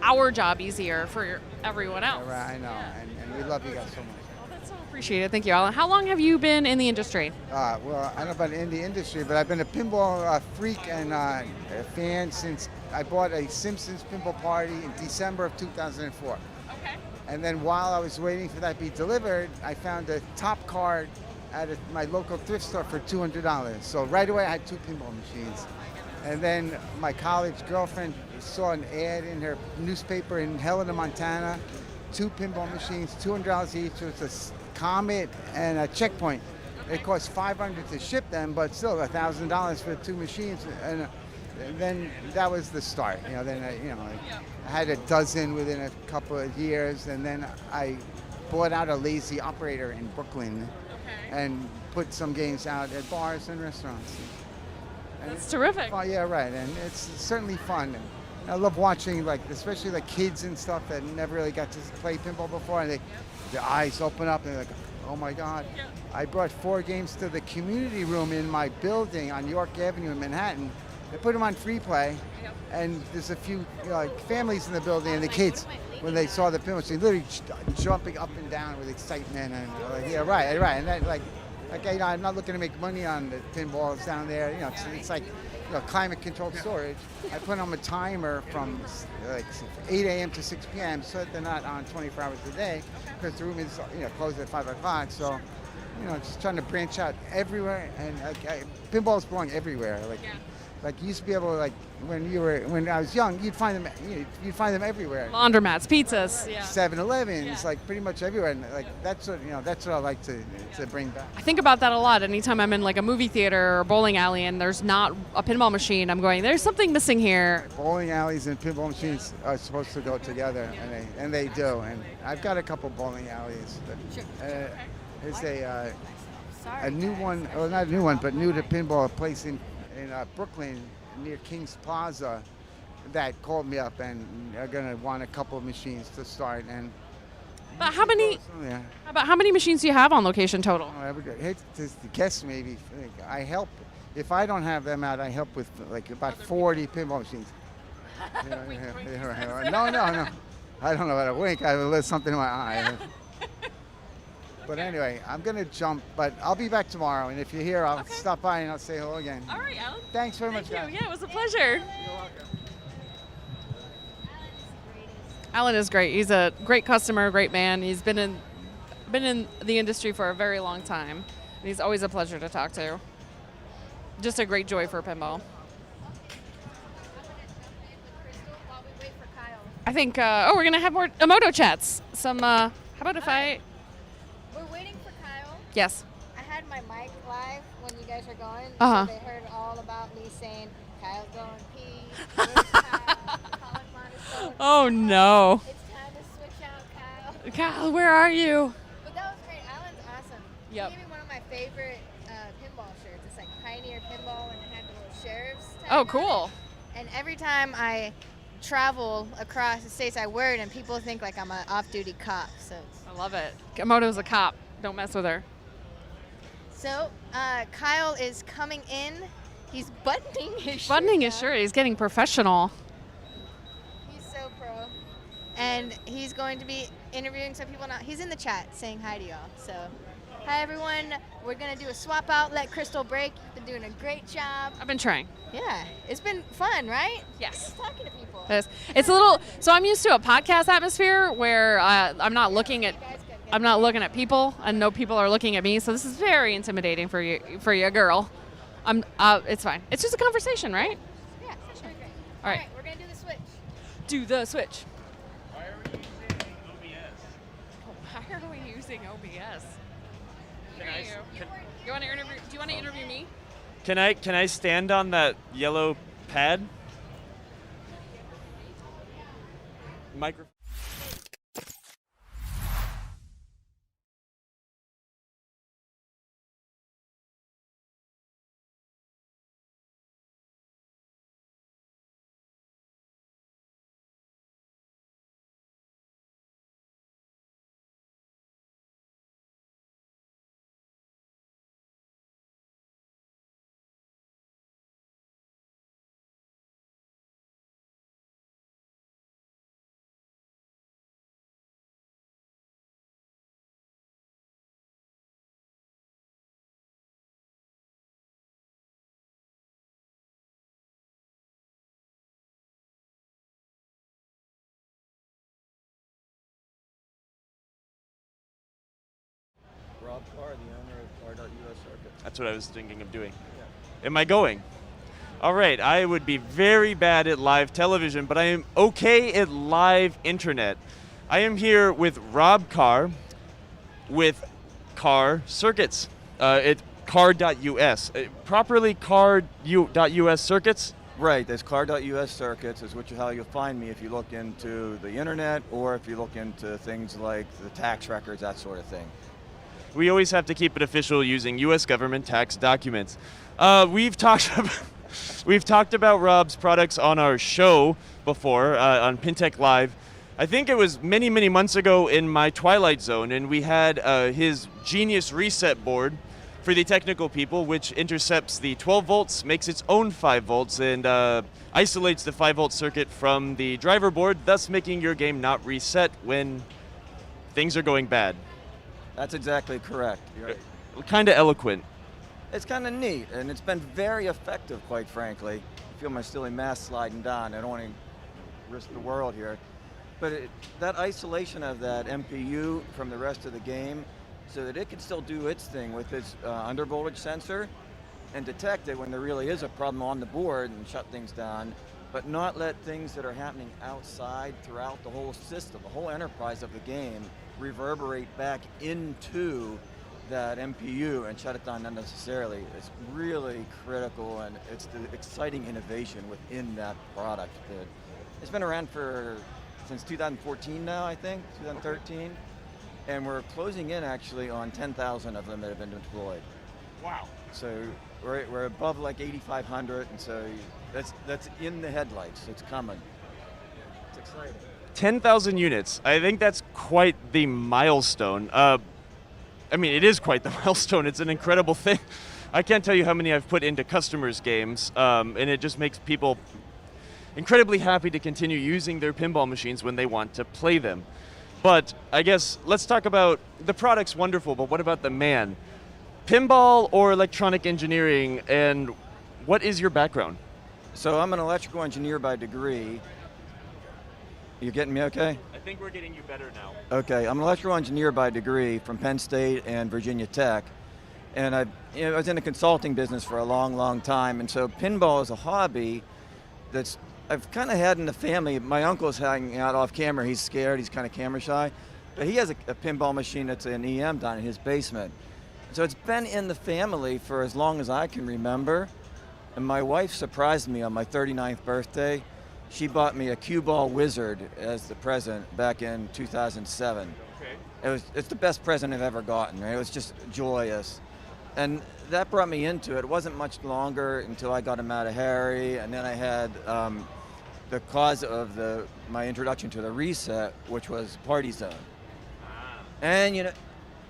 our job easier for everyone else. I know, and we love you guys so much. Well, that's so appreciated. Thank you, Alan. How long have you been in the industry? Well, I don't know about in the industry, but I've been a pinball freak and a fan since I bought a Simpsons pinball party in December of 2004. Okay. And then while I was waiting for that to be delivered, I found a top card at my local thrift store for $200. So right away I had 2 pinball machines. And then my college girlfriend saw an ad in her newspaper in Helena, Montana, 2 pinball machines, $200 each. It was a Comet and a Checkpoint. It cost $500 to ship them, but still $1,000 for 2 machines. And then that was the start. Then I had a dozen within a couple of years, and then I bought out a lazy operator in Brooklyn and put some games out at bars and restaurants. That's terrific. Oh, yeah, right. And it's certainly fun. And I love watching, especially kids and stuff that never really got to play pinball before, and their eyes open up and they're like, oh my God. Yeah. I brought 4 games to the community room in my building on York Avenue in Manhattan. I put them on free play, and there's a few families in the building, and the kids, when they saw the pinball, they literally jumping up and down with excitement, and yeah, right. And that, I'm not looking to make money on the pinballs down there. It's like climate-controlled storage. I put them a timer from 8 a.m. to 6 p.m. so that they're not on 24 hours a day, because the room is closed at 5 o'clock. So, just trying to branch out everywhere, and pinballs belong everywhere. You used to be able to, when I was young, you'd find them everywhere. Laundromats, pizzas, 7-Elevens, pretty much everywhere. And that's what I like to bring back. I think about that a lot. Anytime I'm in a movie theater or bowling alley and there's not a pinball machine, I'm going, there's something missing here. Bowling alleys and pinball machines are supposed to go together, and they do. And I've got a couple bowling alleys. There's a new one, or not a new one, but new to pinball, a place in Brooklyn near King's Plaza that called me up and are going to want a couple of machines to start. And but how many machines do you have on location total? I would hate to guess, maybe. I help, if I don't have them out, I help with about 40 pinball machines. No. I don't know about a wink. I have something in my eye. But anyway, I'm going to jump, but I'll be back tomorrow. And if you're here, I'll stop by and I'll say hello again. All right, Alan. Thanks very much, Thank you. guys. Yeah, it was a pleasure. You're welcome. Alan is great. He's a great customer, great man. He's been in the industry for a very long time. And he's always a pleasure to talk to. Just a great joy for pinball. I think, we're going to have more Emoto chats. How about if I... We're waiting for Kyle. Yes. I had my mic live when you guys were going. Uh-huh. So they heard all about me saying, Kyle's going pee. Where's Kyle? Oh, no. It's time to switch out Kyle. Kyle, where are you? But that was great. Alan's awesome. Yep. He gave me one of my favorite pinball shirts. It's like Pioneer Pinball and it had the little sheriff's tag Oh, on it. cool. And every time I travel across the states, I wear it and people think like I'm an off-duty cop. So I love it. Emoto's a cop. Don't mess with her. So, Kyle is coming in. He's buttoning his shirt. Buttoning his now. shirt. He's getting professional. He's so pro. And he's going to be interviewing some people now. He's in the chat saying hi to y'all. So, hi everyone. We're going to do a swap out, let Crystal break. You've been doing a great job. I've been trying. Yeah. It's been fun, right? Yes. Just talking to people. It's a little. So I'm used to a podcast atmosphere where I'm not looking at people, and no people are looking at me. So this is very intimidating for you, girl. It's fine. It's just a conversation, right? Yeah, it's really great. All right. We're going to do the switch. Do the switch. Why are we using OBS? Why are we using OBS? Can You want to interview? Do you want to interview me? Can I stand on that yellow pad? Microphone. Rob Carr, the owner of Car.us Circuit. That's what I was thinking of doing. Am I going? All right, I would be very bad at live television, but I am okay at live internet. I am here with Rob Carr with Carr Circuits. It's Car.us. Properly Car.us Circuits? Right, there's Car.us Circuits is how you'll find me if you look into the internet or if you look into things like the tax records, that sort of thing. We always have to keep it official using U.S. government tax documents. We've talked about Rob's products on our show before on PinTech Live. I think it was many, many months ago in my Twilight Zone, and we had his Genius Reset board for the technical people, which intercepts the 12 volts, makes its own 5 volts, and isolates the 5 volt circuit from the driver board, thus making your game not reset when things are going bad. That's exactly correct. Kind of eloquent. It's kind of neat, and it's been very effective, quite frankly. I feel my silly mask sliding down. I don't want to risk the world here. But that isolation of that MPU from the rest of the game so that it can still do its thing with its undervoltage sensor and detect it when there really is a problem on the board and shut things down, but not let things that are happening outside throughout the whole system, the whole enterprise of the game, reverberate back into that MPU and shut it down unnecessarily. It's really critical, and it's the exciting innovation within that product. It's been around since 2014 now, I think, 2013, and we're closing in actually on 10,000 of them that have been deployed. Wow. So we're above like 8,500, and so that's in the headlights. It's coming. It's exciting. 10,000 units. I think that's quite the milestone. I mean, it is quite the milestone. It's an incredible thing. I can't tell you how many I've put into customers' games, and it just makes people incredibly happy to continue using their pinball machines when they want to play them. But I guess let's talk about the product's wonderful, but what about the man? Pinball or electronic engineering, and what is your background? So I'm an electrical engineer by degree. You getting me okay? I think we're getting you better now. Okay, I'm an electrical engineer by degree from Penn State and Virginia Tech. And I was in the consulting business for a long, long time. And so pinball is a hobby that's I've kind of had in the family. My uncle's hanging out off camera. He's scared. He's kind of camera shy. But he has a pinball machine that's an EM down in his basement. So it's been in the family for as long as I can remember. And my wife surprised me on my 39th birthday. She bought me a cue ball wizard as the present back in 2007. Okay. It's the best present I've ever gotten. Right? It was just joyous. And that brought me into it. It wasn't much longer until I got him out of Harry, and then I had the cause of my introduction to the reset, which was Party Zone. And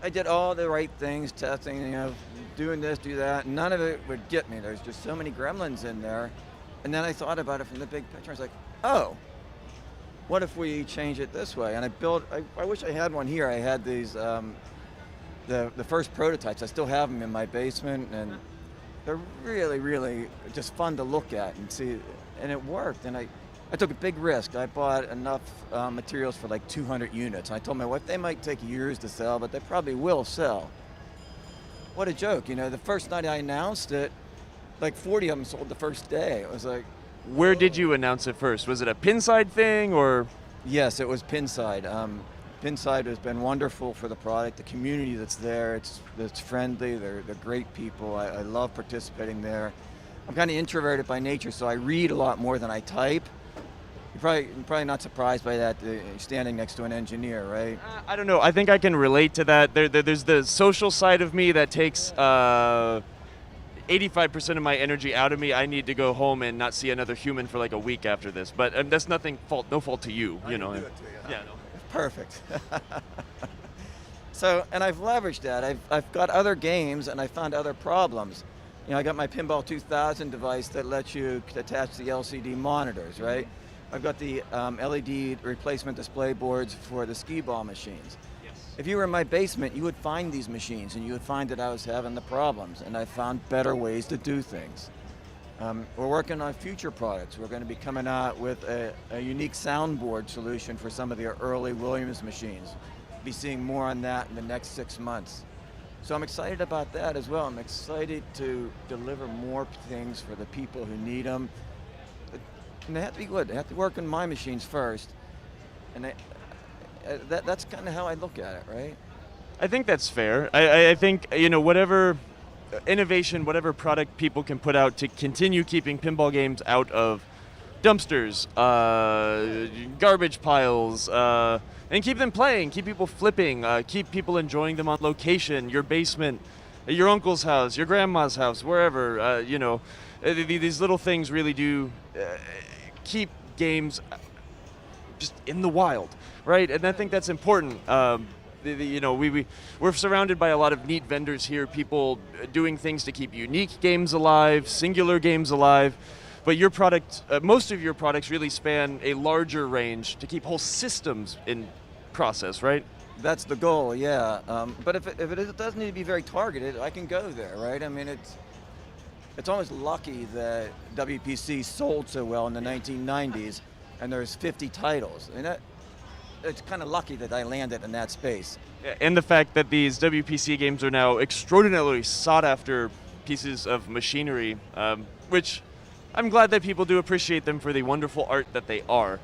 I did all the right things, testing, doing this, do that. None of it would get me. There's just so many gremlins in there. And then I thought about it from the big picture. I was like, oh, what if we change it this way? And I wish I had one here. I had these, the first prototypes. I still have them in my basement, and they're really, really just fun to look at and see. And it worked. And I took a big risk. I bought enough materials for like 200 units. And I told my wife they might take years to sell, but they probably will sell. What a joke. The first night I announced it, like 40 of them sold the first day. It was like, where did you announce it first? Was it a Pinside thing, or? Yes, it was Pinside. Pinside has been wonderful for the product. The community that's there, it's friendly. They're great people. I love participating there. I'm kind of introverted by nature, so I read a lot more than I type. You're probably not surprised by that, standing next to an engineer, right? I don't know. I think I can relate to that. There's the social side of me that takes 85% of my energy out of me. I need to go home and not see another human for like a week after this. But that's no fault to you. I can do it to you. Yeah, no. Perfect. So, and I've leveraged that. I've got other games, and I found other problems. I got my Pinball 2000 device that lets you attach the LCD monitors, right? I've got the LED replacement display boards for the skee ball machines. Yes. If you were in my basement, you would find these machines, and you would find that I was having the problems, and I found better ways to do things. We're working on future products. We're going to be coming out with a unique soundboard solution for some of the early Williams machines. Be seeing more on that in the next 6 months. So I'm excited about that as well. I'm excited to deliver more things for the people who need them. And they have to be good. They have to work on my machines first. And that's kind of how I look at it, right? I think that's fair. I think, whatever innovation, whatever product people can put out to continue keeping pinball games out of dumpsters, garbage piles, and keep them playing, keep people flipping, keep people enjoying them on location, your basement, your uncle's house, your grandma's house, wherever, these little things really do keep games just in the wild, right? And I think that's important. We're surrounded by a lot of neat vendors here, people doing things to keep unique games alive, singular games alive. But your product, most of your products really span a larger range to keep whole systems in process, right? That's the goal, yeah. But if it does need to be very targeted, I can go there, right? I mean, it's almost lucky that WPC sold so well in the 1990s, and there's 50 titles. I mean, it's kind of lucky that I landed in that space. And the fact that these WPC games are now extraordinarily sought after pieces of machinery, which I'm glad that people do appreciate them for the wonderful art that they are.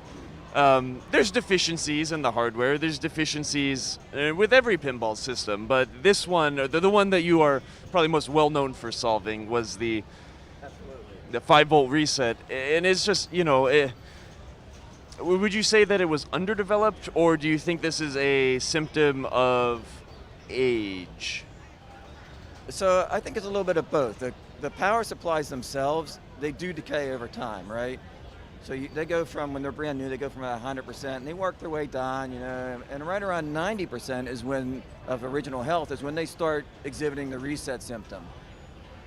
There's deficiencies in the hardware. There's deficiencies with every pinball system, but this one, the one that you are probably most well known for solving, was the 5-volt reset. And it's just, would you say that it was underdeveloped, or do you think this is a symptom of age? So I think it's a little bit of both. The power supplies themselves, they do decay over time, right? So they go from, when they're brand new, they go from about 100%, and they work their way down, and right around 90% is of original health is when they start exhibiting the reset symptom.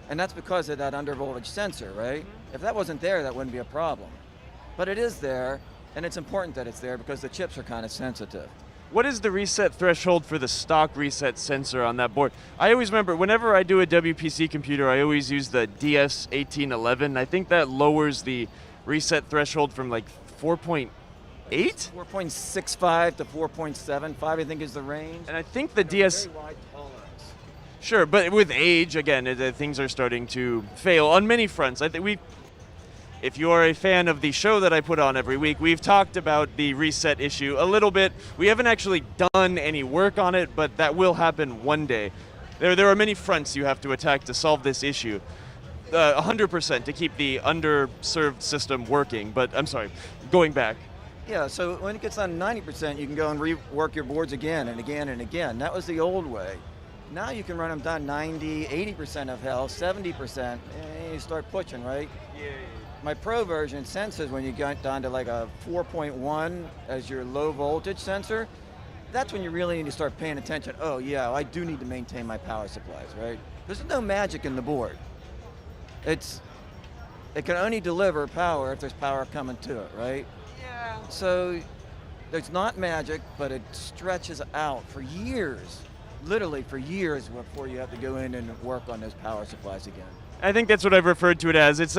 And that's because of that undervoltage sensor, right? If that wasn't there, that wouldn't be a problem. But it is there, and it's important that it's there because the chips are kind of sensitive. What is the reset threshold for the stock reset sensor on that board? I always remember, whenever I do a WPC computer, I always use the DS1811. I think that lowers the reset threshold from like 4.8? 4.65 to 4.75, I think, is the range. And I think the DS... Very wide tolerance. Sure, but with age, again, things are starting to fail on many fronts. I think if you are a fan of the show that I put on every week, we've talked about the reset issue a little bit. We haven't actually done any work on it, but that will happen one day. There are many fronts you have to attack to solve this issue. 100% to keep the underserved system working, but I'm sorry, going back. Yeah, so when it gets on 90%, you can go and rework your boards again and again and again. That was the old way. Now you can run them down 90, 80% of health, 70%, and you start pushing, right? Yeah. My Pro version senses when you get down to like a 4.1 as your low voltage sensor. That's when you really need to start paying attention. Oh yeah, I do need to maintain my power supplies, right? There's no magic in the board. It can only deliver power if there's power coming to it, right? Yeah. So there's not magic, but it stretches out for years, literally for years before you have to go in and work on those power supplies again. I think that's what I've referred to it as. It's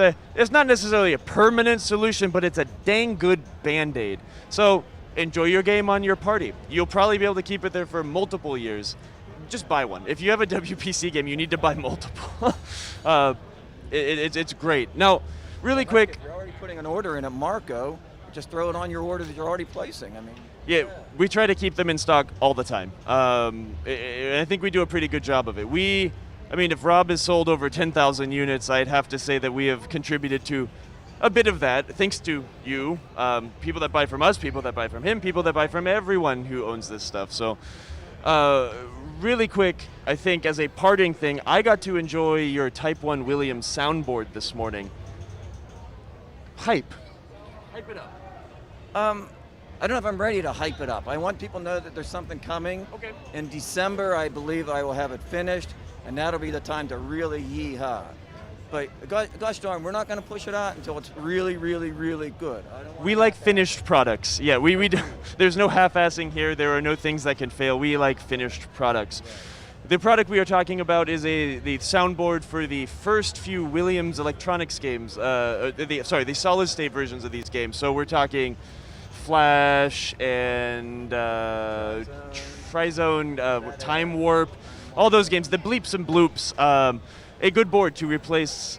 not necessarily a permanent solution, but it's a dang good Band-Aid. So enjoy your game on your party. You'll probably be able to keep it there for multiple years. Just buy one. If you have a WPC game, you need to buy multiple. It's great. Now, really quick. If you're already putting an order in at Marco, just throw it on your order that you're already placing. I mean. Yeah, we try to keep them in stock all the time. I think we do a pretty good job of it. If Rob has sold over 10,000 units, I'd have to say that we have contributed to a bit of that, thanks to you, people that buy from us, people that buy from him, people that buy from everyone who owns this stuff. So, really quick, I think as a parting thing, I got to enjoy your Type 1 Williams soundboard this morning. Hype it up. I don't know if I'm ready to hype it up. I want people to know that there's something coming. Okay. In December, I believe I will have it finished, and that'll be the time to really yee-haw. But gosh darn, we're not going to push it out until it's really, really, really good. We like finished products. Yeah, we there's no half-assing here. There are no things that can fail. We like finished products. Yeah. The product we are talking about is the soundboard for the first few Williams Electronics games. The solid-state versions of these games. So we're talking Flash and Trizone, Time Warp, all those games, the bleeps and bloops. A good board to replace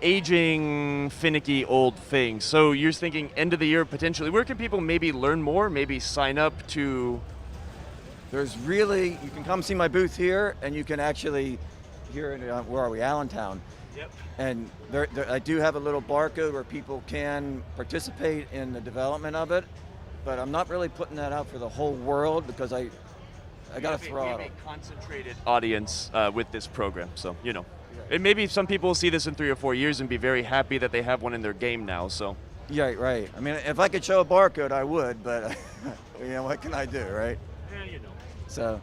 aging, finicky old things. So you're thinking end of the year potentially. Where can people maybe learn more, maybe sign up to? You can come see my booth here, and you can actually, here in, where are we, Allentown. Yep. And I do have a little barcode where people can participate in the development of it, but I'm not really putting that out for the whole world because I got to throttle. We have a concentrated audience with this program, so, And maybe some people will see this in 3 or 4 years and be very happy that they have one in their game now, so. Yeah, right. I mean, if I could show a barcode, I would, but what can I do, right? Yeah, So,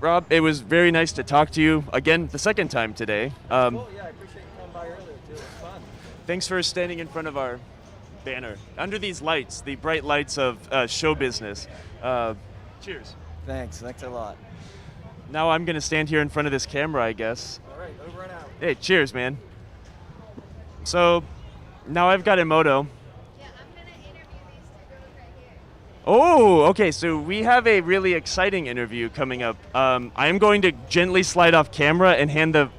Rob, it was very nice to talk to you again the second time today. Cool, yeah, I appreciate you coming by earlier too. It was fun. Thanks for standing in front of our banner under these lights, the bright lights of show business. Cheers. Thanks a lot. Now I'm gonna stand here in front of this camera, I guess. All right, over and out. Hey, cheers, man. So now I've got Emoto. Oh, okay, so we have a really exciting interview coming up. I am going to gently slide off camera and hand the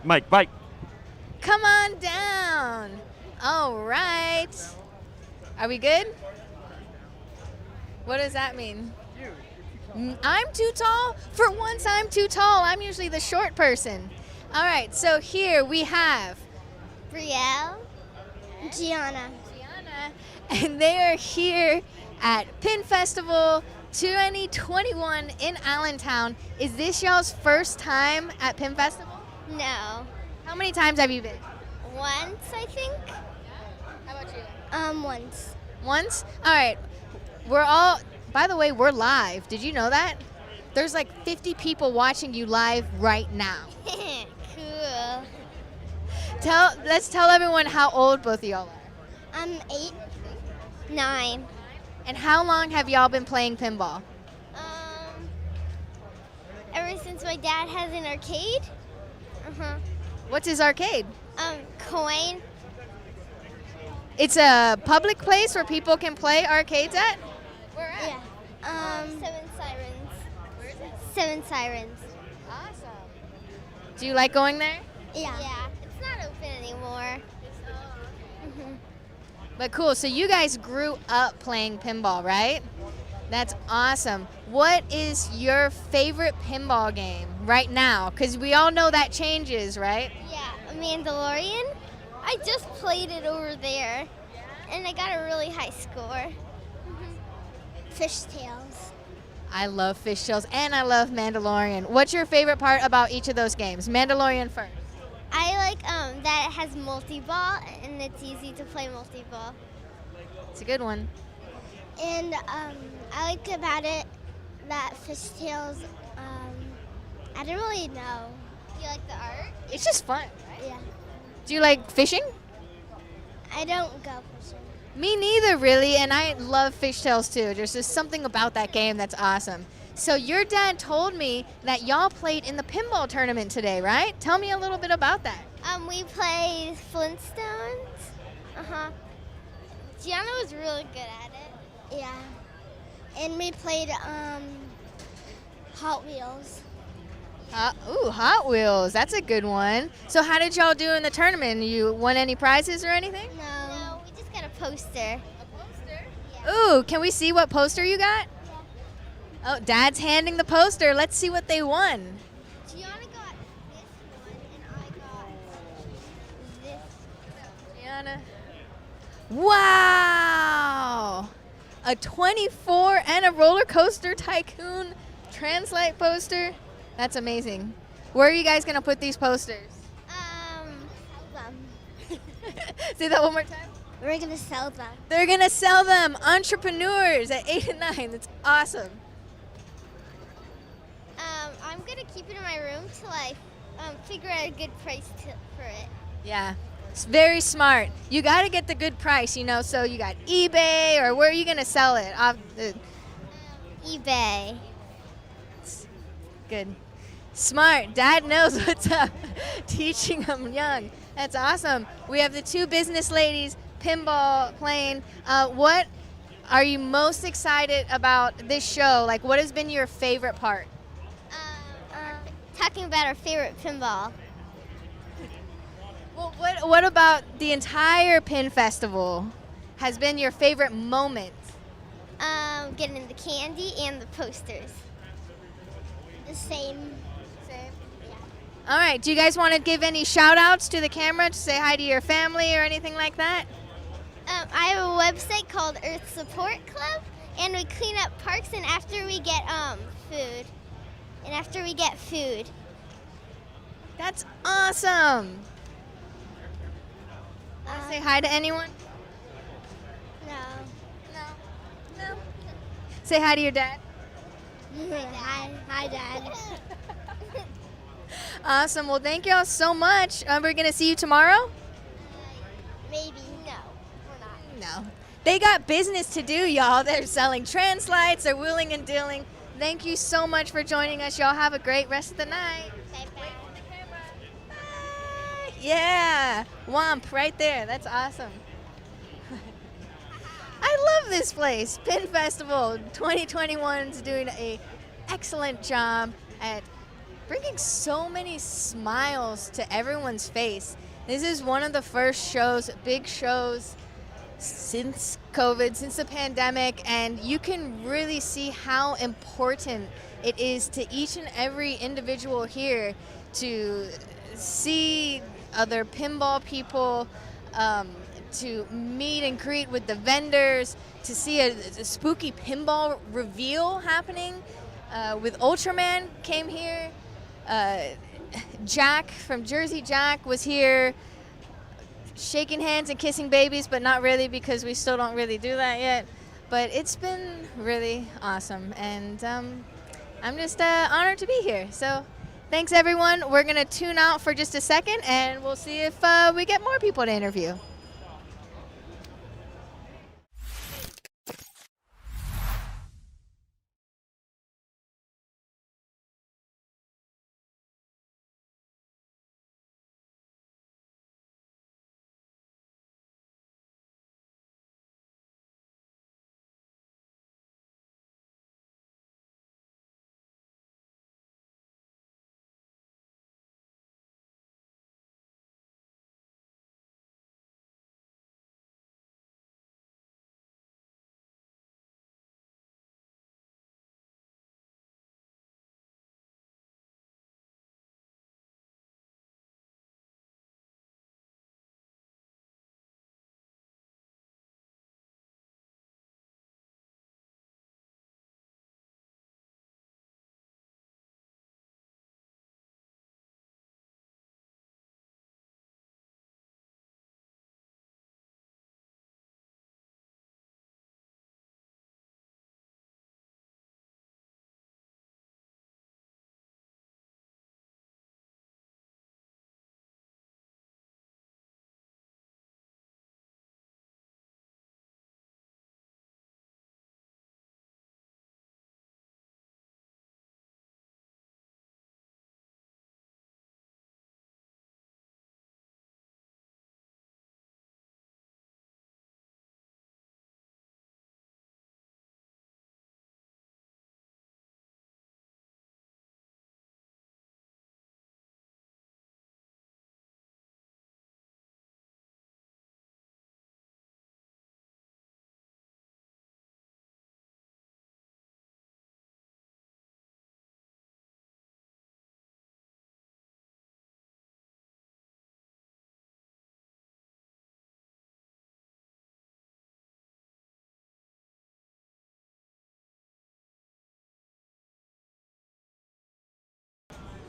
mic. Bye. Come on down. All right. Are we good? What does that mean? I'm too tall? For once, I'm too tall. I'm usually the short person. All right, so here we have Brielle, Gianna, and they are here at Pinfestival 2021 in Allentown. Is this y'all's first time at Pinfestival? No. How many times have you been? Once, I think. How about you? Once. Once? All right. By the way, we're live. Did you know that? There's like 50 people watching you live right now. Cool. Let's tell everyone how old both of y'all are. I'm 8, 9. And how long have y'all been playing pinball? ever since my dad has an arcade. What's his arcade? Coin. It's a public place where people can play arcades at? Where at? Yeah. Seven Sirens. Where is it? Seven Sirens. Awesome. Do you like going there? Yeah. Yeah. It's not open anymore. But cool, so you guys grew up playing pinball, right? That's awesome. What is your favorite pinball game right now? Because we all know that changes, right? Yeah. Mandalorian. I just played it over there, and I got a really high score. Fishtails. I love Fishtails and I love Mandalorian. What's your favorite part about each of those games? Mandalorian first. I like that it has multi-ball, and it's easy to play multi-ball. It's a good one. And I liked about it that Fishtails, I don't really know. Do you like the art? It's just fun, right? Yeah. Do you like fishing? I don't go fishing. Me neither, really, and I love Fishtails too. There's just something about that game that's awesome. So your dad told me that y'all played in the pinball tournament today, right? Tell me a little bit about that. We played Flintstones. Gianna was really good at it. Yeah. And we played Hot Wheels. Hot Wheels. That's a good one. So how did y'all do in the tournament? You won any prizes or anything? No, we just got a poster. A poster? Yeah. Ooh, can we see what poster you got? Oh, Dad's handing the poster. Let's see what they won. Gianna got this one, and I got this. Gianna. Wow! A 24 and a roller coaster tycoon translate poster. That's amazing. Where are you guys going to put these posters? Say that one more time. We're going to sell them. They're going to sell them. Entrepreneurs at 8 and 9. That's awesome. I'm going to keep it in my room till I figure out a good price for it. Yeah. It's very smart. You got to get the good price, you know, so you got eBay, or where are you going to sell it? eBay. Good. Smart. Dad knows what's up. Teaching them young. That's awesome. We have the two business ladies, pinball playing. What are you most excited about this show? Like, what has been your favorite part? Talking about our favorite pinball. Well, what about the entire Pinfestival has been your favorite moment? Getting the candy and the posters. The same. Yeah. All right. Do you guys want to give any shout outs to the camera to say hi to your family or anything like that? I have a website called Earth Support Club, and we clean up parks and after we get food. That's awesome. Say hi to anyone? No. Say hi to your dad. Hi, Dad. Awesome. Well, thank y'all so much. We're going to see you tomorrow? Maybe. No, we're not. No. They got business to do, y'all. They're selling translights. They're wheeling and dealing. Thank you so much for joining us. Y'all have a great rest of the night. Bye. Bye. Yeah. Womp right there. That's awesome. I love this place. Pinfestival 2021 is doing an excellent job at bringing so many smiles to everyone's face. This is one of the first shows, big shows, since COVID, since the pandemic, and you can really see how important it is to each and every individual here to see other pinball people, to meet and greet with the vendors, to see a spooky pinball reveal happening. With Ultraman came here. Jack from Jersey Jack was here shaking hands and kissing babies, but not really because we still don't really do that yet. But it's been really awesome, and I'm just honored to be here. So thanks, everyone. We're going to tune out for just a second, and we'll see if we get more people to interview.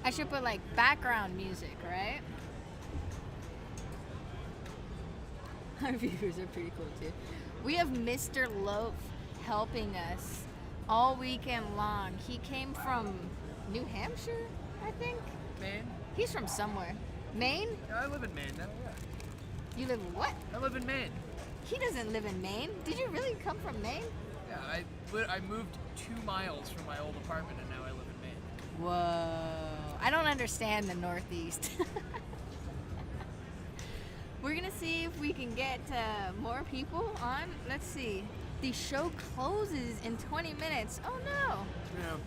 I should put like background music, right? Our viewers are pretty cool too. We have Mr. Loaf helping us all weekend long. He came from New Hampshire, I think. Maine? He's from somewhere. Maine? Yeah, I live in Maine now, yeah. You live in what? I live in Maine. He doesn't live in Maine. Did you really come from Maine? Yeah, I moved 2 miles from my old apartment and now I live in Maine. Whoa. I don't understand the Northeast. We're gonna see if we can get more people on. Let's see. The show closes in 20 minutes. Oh no. Yeah.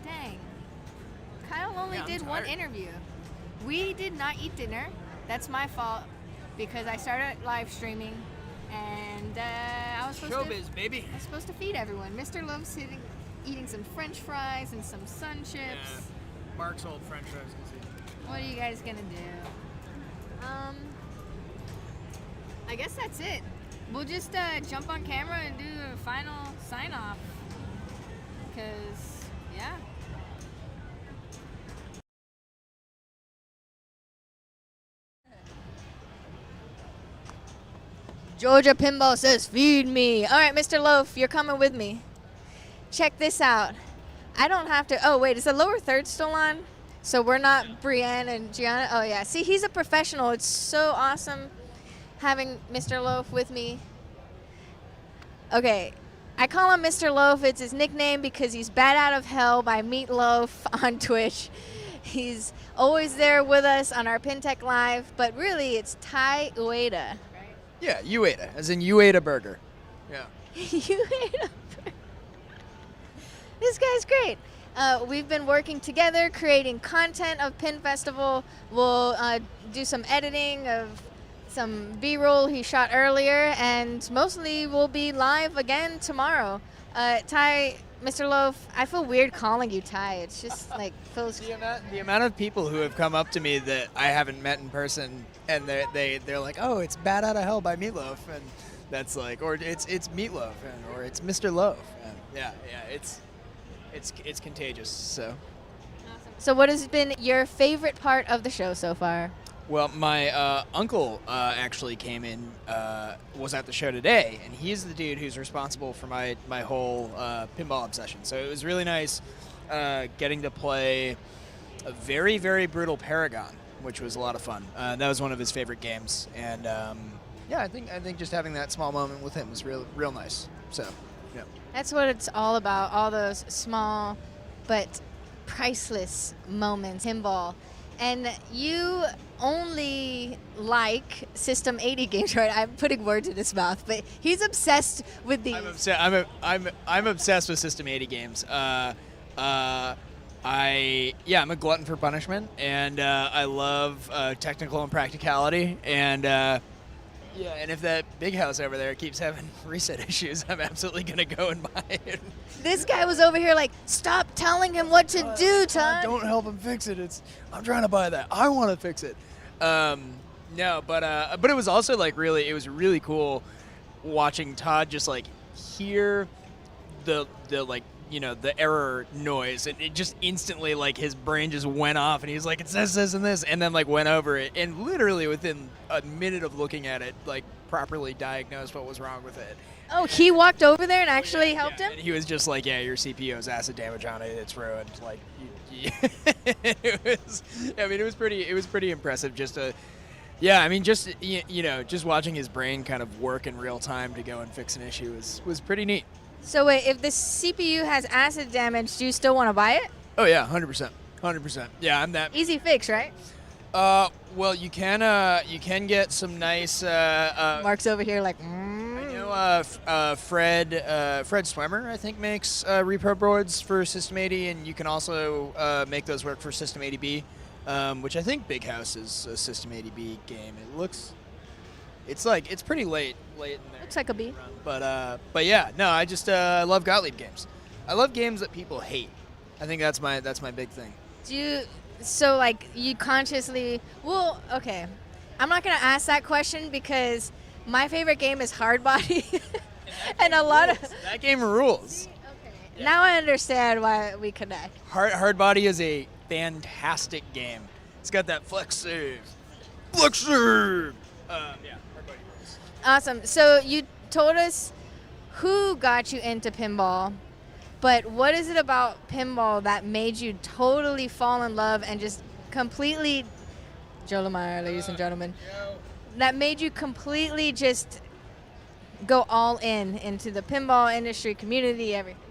Dang. Kyle only I'm did one tired. interview. We did not eat dinner. That's my fault because I started live streaming and I was supposed Showbiz, baby. I was supposed to feed everyone. Mr. Love's eating some French fries and some sun chips. Yeah. Mark's old French fries. What are you guys gonna do? I guess that's it. We'll just jump on camera and do a final sign off. Because, yeah. Georgia Pinball says, feed me. All right, Mr. Loaf, you're coming with me. Check this out. I don't have to. Oh, wait, is the lower third still on? So we're not Brienne and Gianna. Oh, yeah. See, he's a professional. It's so awesome having Mr. Loaf with me. Okay. I call him Mr. Loaf. It's his nickname because he's Bat Out of Hell by Meatloaf on Twitch. He's always there with us on our PinTech Live, but really it's Ty Ueda. Yeah, Ueda, as in Ueda burger. Yeah. Ueda. This guy's great. We've been working together, creating content of Pinfestival. We'll do some editing of some B-roll he shot earlier, and mostly we'll be live again tomorrow. Ty, Mr. Loaf, I feel weird calling you Ty. It's just like feels. The amount of people who have come up to me that I haven't met in person, and they're like, oh, it's Bat Out of Hell by Meatloaf, and that's like, or it's Meatloaf, or it's Mr. Loaf. And yeah, it's contagious. So. So what has been your favorite part of the show so far? Well, my uncle actually came in, was at the show today, and he's the dude who's responsible for my whole pinball obsession. So it was really nice getting to play a very, very brutal Paragon, which was a lot of fun. That was one of his favorite games, and yeah, I think just having that small moment with him was real nice. So, yeah. That's what it's all about, all those small but priceless moments, pinball. And you only like System 80 games, right? I'm putting words in his mouth, but he's obsessed with these. I'm obsessed with System 80 games. I'm a glutton for punishment, and I love technical and practicality, and and if that big house over there keeps having reset issues, I'm absolutely gonna go and buy it. This guy was over here like, stop telling him what to do, Todd. Don't help him fix it. I'm trying to buy that. I want to fix it. No, but it was also like it was really cool watching Todd just like hear the like, you know, the error noise, and it just instantly, like, his brain just went off, and he was like, it says this and this, and then like went over it, and literally within a minute of looking at it, like properly diagnosed what was wrong with it. Oh, he walked over there and actually helped him? And he was just like, yeah, your CPU has acid damage on it, it's ruined. Like, it was pretty impressive just to, just, you know, just watching his brain kind of work in real time to go and fix an issue was pretty neat. So wait, if the CPU has acid damage, do you still want to buy it? Oh yeah, 100%. Yeah, I'm that. Easy fix, right? Well, you can get some nice. Mark's over here like. I know Fred Swemmer, I think, makes repro boards for System 80, and you can also make those work for System 80B, which I think Big House is a System 80B game. It's pretty late in there. Looks like a B. But yeah, no, I just love Gottlieb games. I love games that people hate. I think that's my big thing. So like you consciously? Well, okay. I'm not gonna ask that question because my favorite game is Hard Body, and a lot of that game rules. Okay. Yeah. Now I understand why we connect. Hard Body is a fantastic game. It's got that flex save. Flex save! Yeah. Awesome. So you told us who got you into pinball, but what is it about pinball that made you totally fall in love and just completely, Joe Lamar, ladies and gentlemen, that made you completely just go all into the pinball industry, community, everything?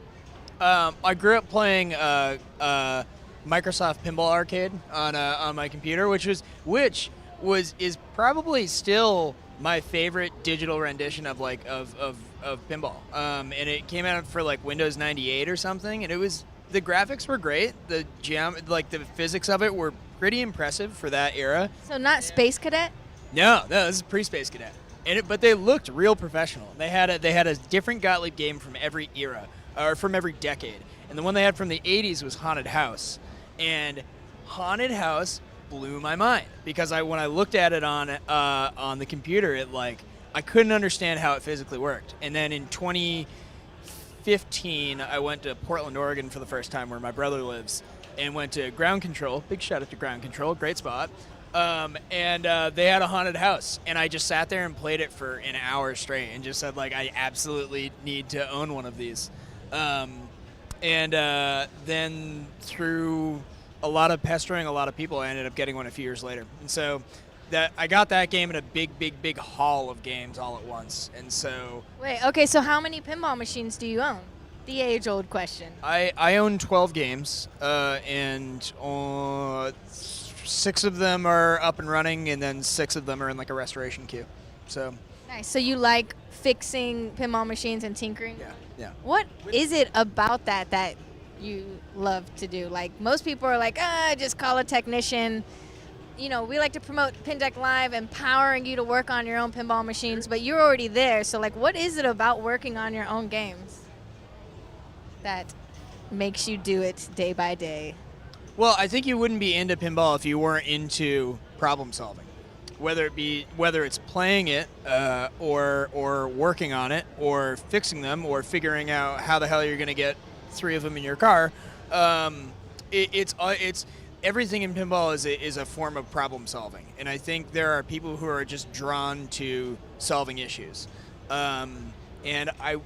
I grew up playing Microsoft Pinball Arcade on my computer, which is probably still my favorite digital rendition of pinball. And it came out for like Windows 98 or something, and the graphics were great. The the physics of it were pretty impressive for that era. So not Space Cadet? No, this is pre-Space Cadet. But they looked real professional. They had a different Gottlieb game from every era, or from every decade. And the one they had from the 80s was Haunted House. And Haunted House blew my mind because when I looked at it on the computer, I couldn't understand how it physically worked. And then in 2015, I went to Portland, Oregon for the first time, where my brother lives, and went to Ground Control. Big shout out to Ground Control, great spot. And they had a Haunted House, and I just sat there and played it for an hour straight, and just said I absolutely need to own one of these. Then through a lot of pestering a lot of people, I ended up getting one a few years later. And so I got that game in a big haul of games all at once. And so Wait, okay, so how many pinball machines do you own? The age-old question. I own 12 games, and 6 of them are up and running, and then 6 of them are in a restoration queue. So Nice. So you like fixing pinball machines and tinkering? yeah. What is it about that you love to do? Most people are just call a technician. We like to promote Pin Deck Live, empowering you to work on your own pinball machines, but you're already there. So what is it about working on your own games that makes you do it day by day? Well, I think you wouldn't be into pinball if you weren't into problem solving, whether it's playing it or working on it or fixing them or figuring out how the hell you're going to get 3 of them in your car. It's everything in pinball is a form of problem solving, and I think there are people who are just drawn to solving issues. And I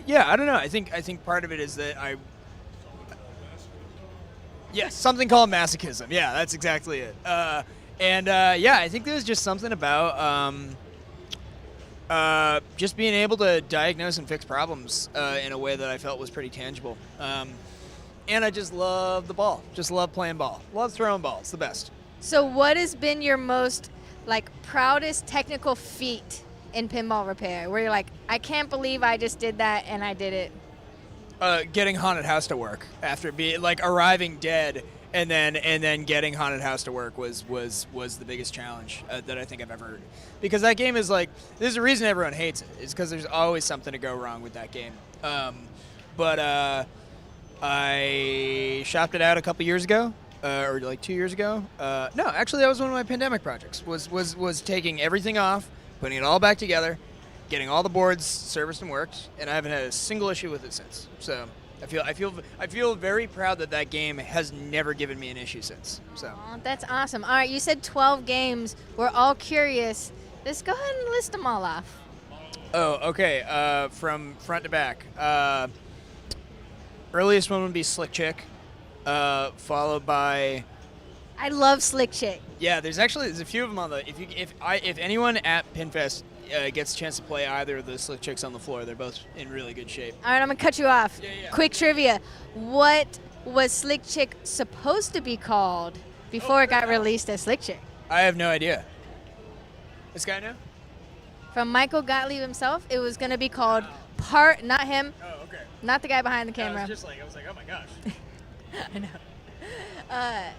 don't know. I think part of it is that yes, something called masochism. Yeah, that's exactly it. I think there's just something about just being able to diagnose and fix problems in a way that I felt was pretty tangible. And I just love the ball. Just love playing ball. Love throwing ball. It's the best. So what has been your most proudest technical feat in pinball repair, where you're I can't believe I just did that and I did it? Getting Haunted House to work after being arriving dead and then getting Haunted House to work was the biggest challenge that I think I've ever, because that game is there's a reason everyone hates it. It's because there's always something to go wrong with that game. I shopped it out a couple years ago, or 2 years ago. No, actually that was one of my pandemic projects. Was taking everything off, putting it all back together, getting all the boards serviced and worked, and I haven't had a single issue with it since. So I feel very proud that game has never given me an issue since. So that's awesome. All right, you said 12 games. We're all curious. Let's go ahead and list them all off. Oh, okay. From front to back. Earliest one would be Slick Chick, followed by. I love Slick Chick. Yeah, there's a few of them on the. If anyone at Pinfest gets a chance to play either of the Slick Chicks on the floor, they're both in really good shape. All right, I'm gonna cut you off. Yeah. Quick trivia: what was Slick Chick supposed to be called before it got released as Slick Chick? I have no idea. This guy know? From Michael Gottlieb himself, it was gonna be called not him. Oh, okay. Not the guy behind the camera. I was like, oh my gosh. I know.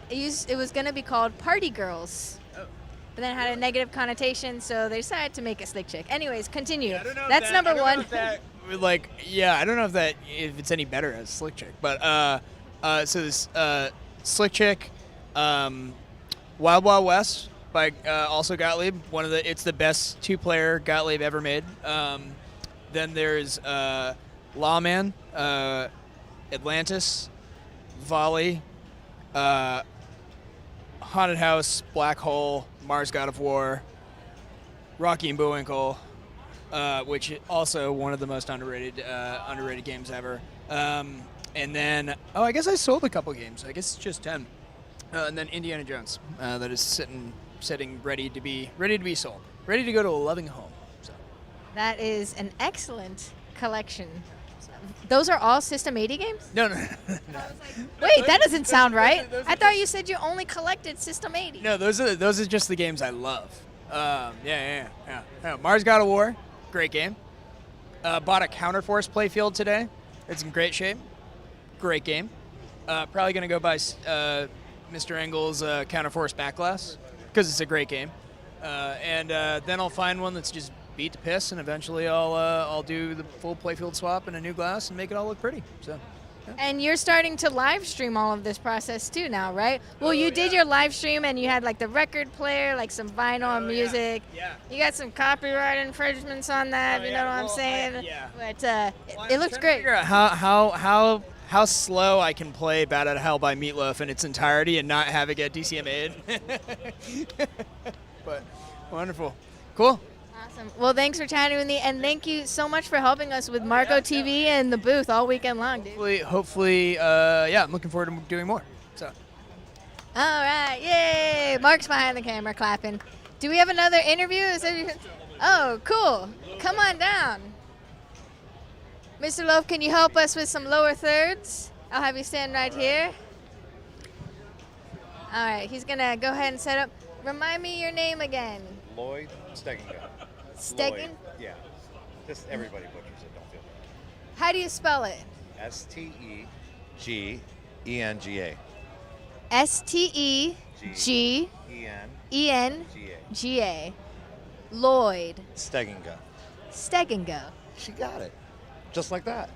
It was going to be called Party Girls. Oh. But then it had a negative connotation, so they decided to make it Slick Chick. Anyways, continue. Yeah, I don't know That's number one. I don't know if it's any better as Slick Chick. But so this Slick Chick, Wild Wild West by also Gottlieb. It's the best 2-player Gottlieb ever made. Then there's Lawman, Atlantis, Volley, Haunted House, Black Hole, Mars God of War, Rocky and Bullwinkle, which is also one of the most underrated games ever. And then, I guess I sold a couple games. I guess it's just 10. And then Indiana Jones, that is sitting ready to be sold, ready to go to a loving home. So. That is an excellent collection. Those are all System 80 games? No. Wait, that doesn't sound right. I thought you said you only collected System 80. No, those are just the games I love. Yeah. Mars God of War, great game. Bought a Counterforce playfield today. It's in great shape. Great game. Probably gonna go buy Mr. Engel's Counterforce Backglass because it's a great game. And then I'll find one that's just beat to piss, and eventually I'll do the full playfield swap and a new glass and make it all look pretty. So. Yeah. And you're starting to live stream all of this process too now, right? Well, you did your live stream and you had like the record player, like some vinyl and music. Yeah. You got some copyright infringements on that, you know what I'm saying? But it looks great. Figure out how slow I can play Bad Out of Hell by Meatloaf in its entirety and not have it get DCMA'd. But wonderful. Cool. Awesome. Well, thanks for chatting with me, and thank you so much for helping us with MarcoTV and the booth all weekend long, dude. Hopefully, I'm looking forward to doing more. So. All right, yay! Mark's behind the camera clapping. Do we have another interview? Oh, cool. Come on down. Mr. Loaf, can you help us with some lower thirds? I'll have you stand right here. All right, he's going to go ahead and set up. Remind me your name again. Lloyd Stegenga. Stegen? Yeah. Just everybody butchers it, don't feel bad. How do you spell it? Stegenga. Stegenga. Lloyd. Stegenga. She got it. Just like that.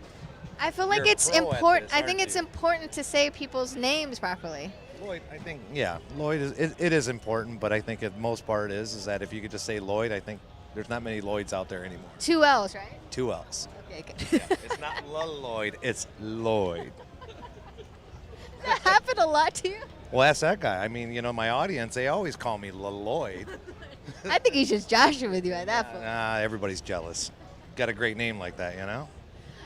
I feel like You're it's a pro at important. this, I think aren't it's you? important to say people's names properly. Lloyd, I think, yeah, Lloyd it is important, but I think the most part is that if you could just say Lloyd, I think there's not many Lloyds out there anymore. 2 L's, right? 2 L's. Okay, good. Yeah, it's not Lloyd, it's Lloyd. That happened a lot to you? Well, that's that guy. I mean, my audience, they always call me Lloyd. I think he's just joshing with you at that point. Everybody's jealous. Got a great name like that, All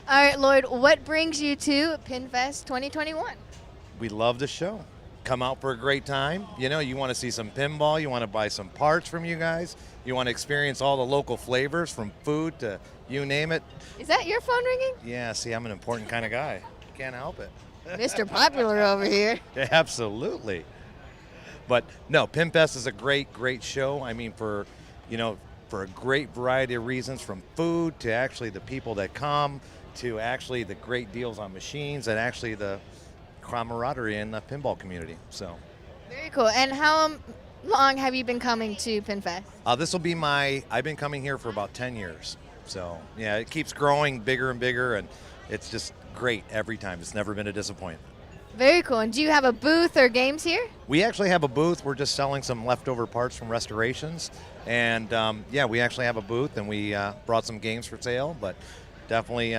right, Lloyd, what brings you to Pinfest 2021? We love the show. Come out for a great time. You want to see some pinball. You want to buy some parts from you guys. You want to experience all the local flavors from food to you name it. Is that your phone ringing? Yeah, see, I'm an important kind of guy. Can't help it. Mr. Popular over here. Absolutely. But no, Pinfest is a great, great show. I mean, for a great variety of reasons, from food to actually the people that come to actually the great deals on machines and actually the camaraderie in the pinball community. So very cool. And how long have you been coming to Pinfest? This will be I've been coming here for about 10 years. So yeah, it keeps growing bigger and bigger, and it's just great every time. It's never been a disappointment. Very cool. And do you have a booth or games here? We actually have a booth. We're just selling some leftover parts from restorations. And we actually have a booth, and we brought some games for sale, but definitely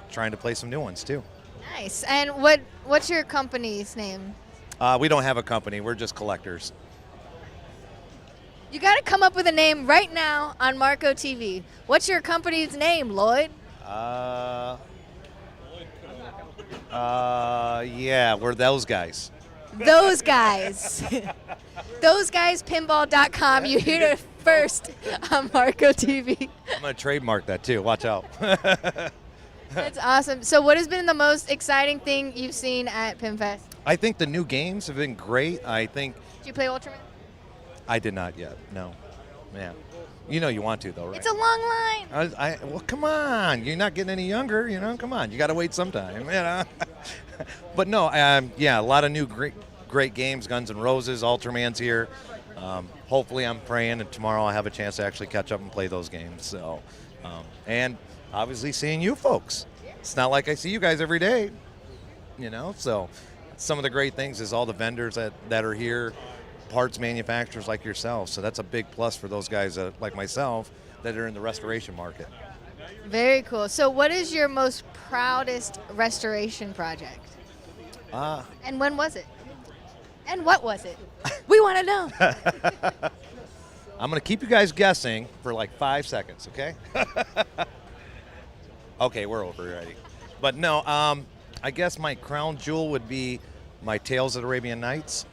trying to play some new ones too. Nice. And what's your company's name? We don't have a company. We're just collectors. You got to come up with a name right now on MarcoTV. What's your company's name, Lloyd? We're those guys. Those guys. ThoseGuysPinball.com. You hear it first on MarcoTV. I'm going to trademark that too. Watch out. That's awesome. So what has been the most exciting thing you've seen at Pinfest? I think the new games have been great. Did you play Ultraman? I did not yet, no. Yeah. You want to though, right? It's a long line. Well, come on. You're not getting any younger, Come on. You got to wait sometime, But no, a lot of new great games. Guns N' Roses, Ultraman's here. Hopefully I'm praying that tomorrow I'll have a chance to actually catch up and play those games. So, and obviously seeing you folks. It's not like I see you guys every day, So some of the great things is all the vendors that are here, parts manufacturers like yourself. So that's a big plus for those guys like myself that are in the restoration market. Very cool. So what is your most proudest restoration project? And when was it? And what was it? We want to know. I'm going to keep you guys guessing for like 5 seconds, okay? Okay, we're over already. But no, I guess my crown jewel would be my Tales of the Arabian Nights.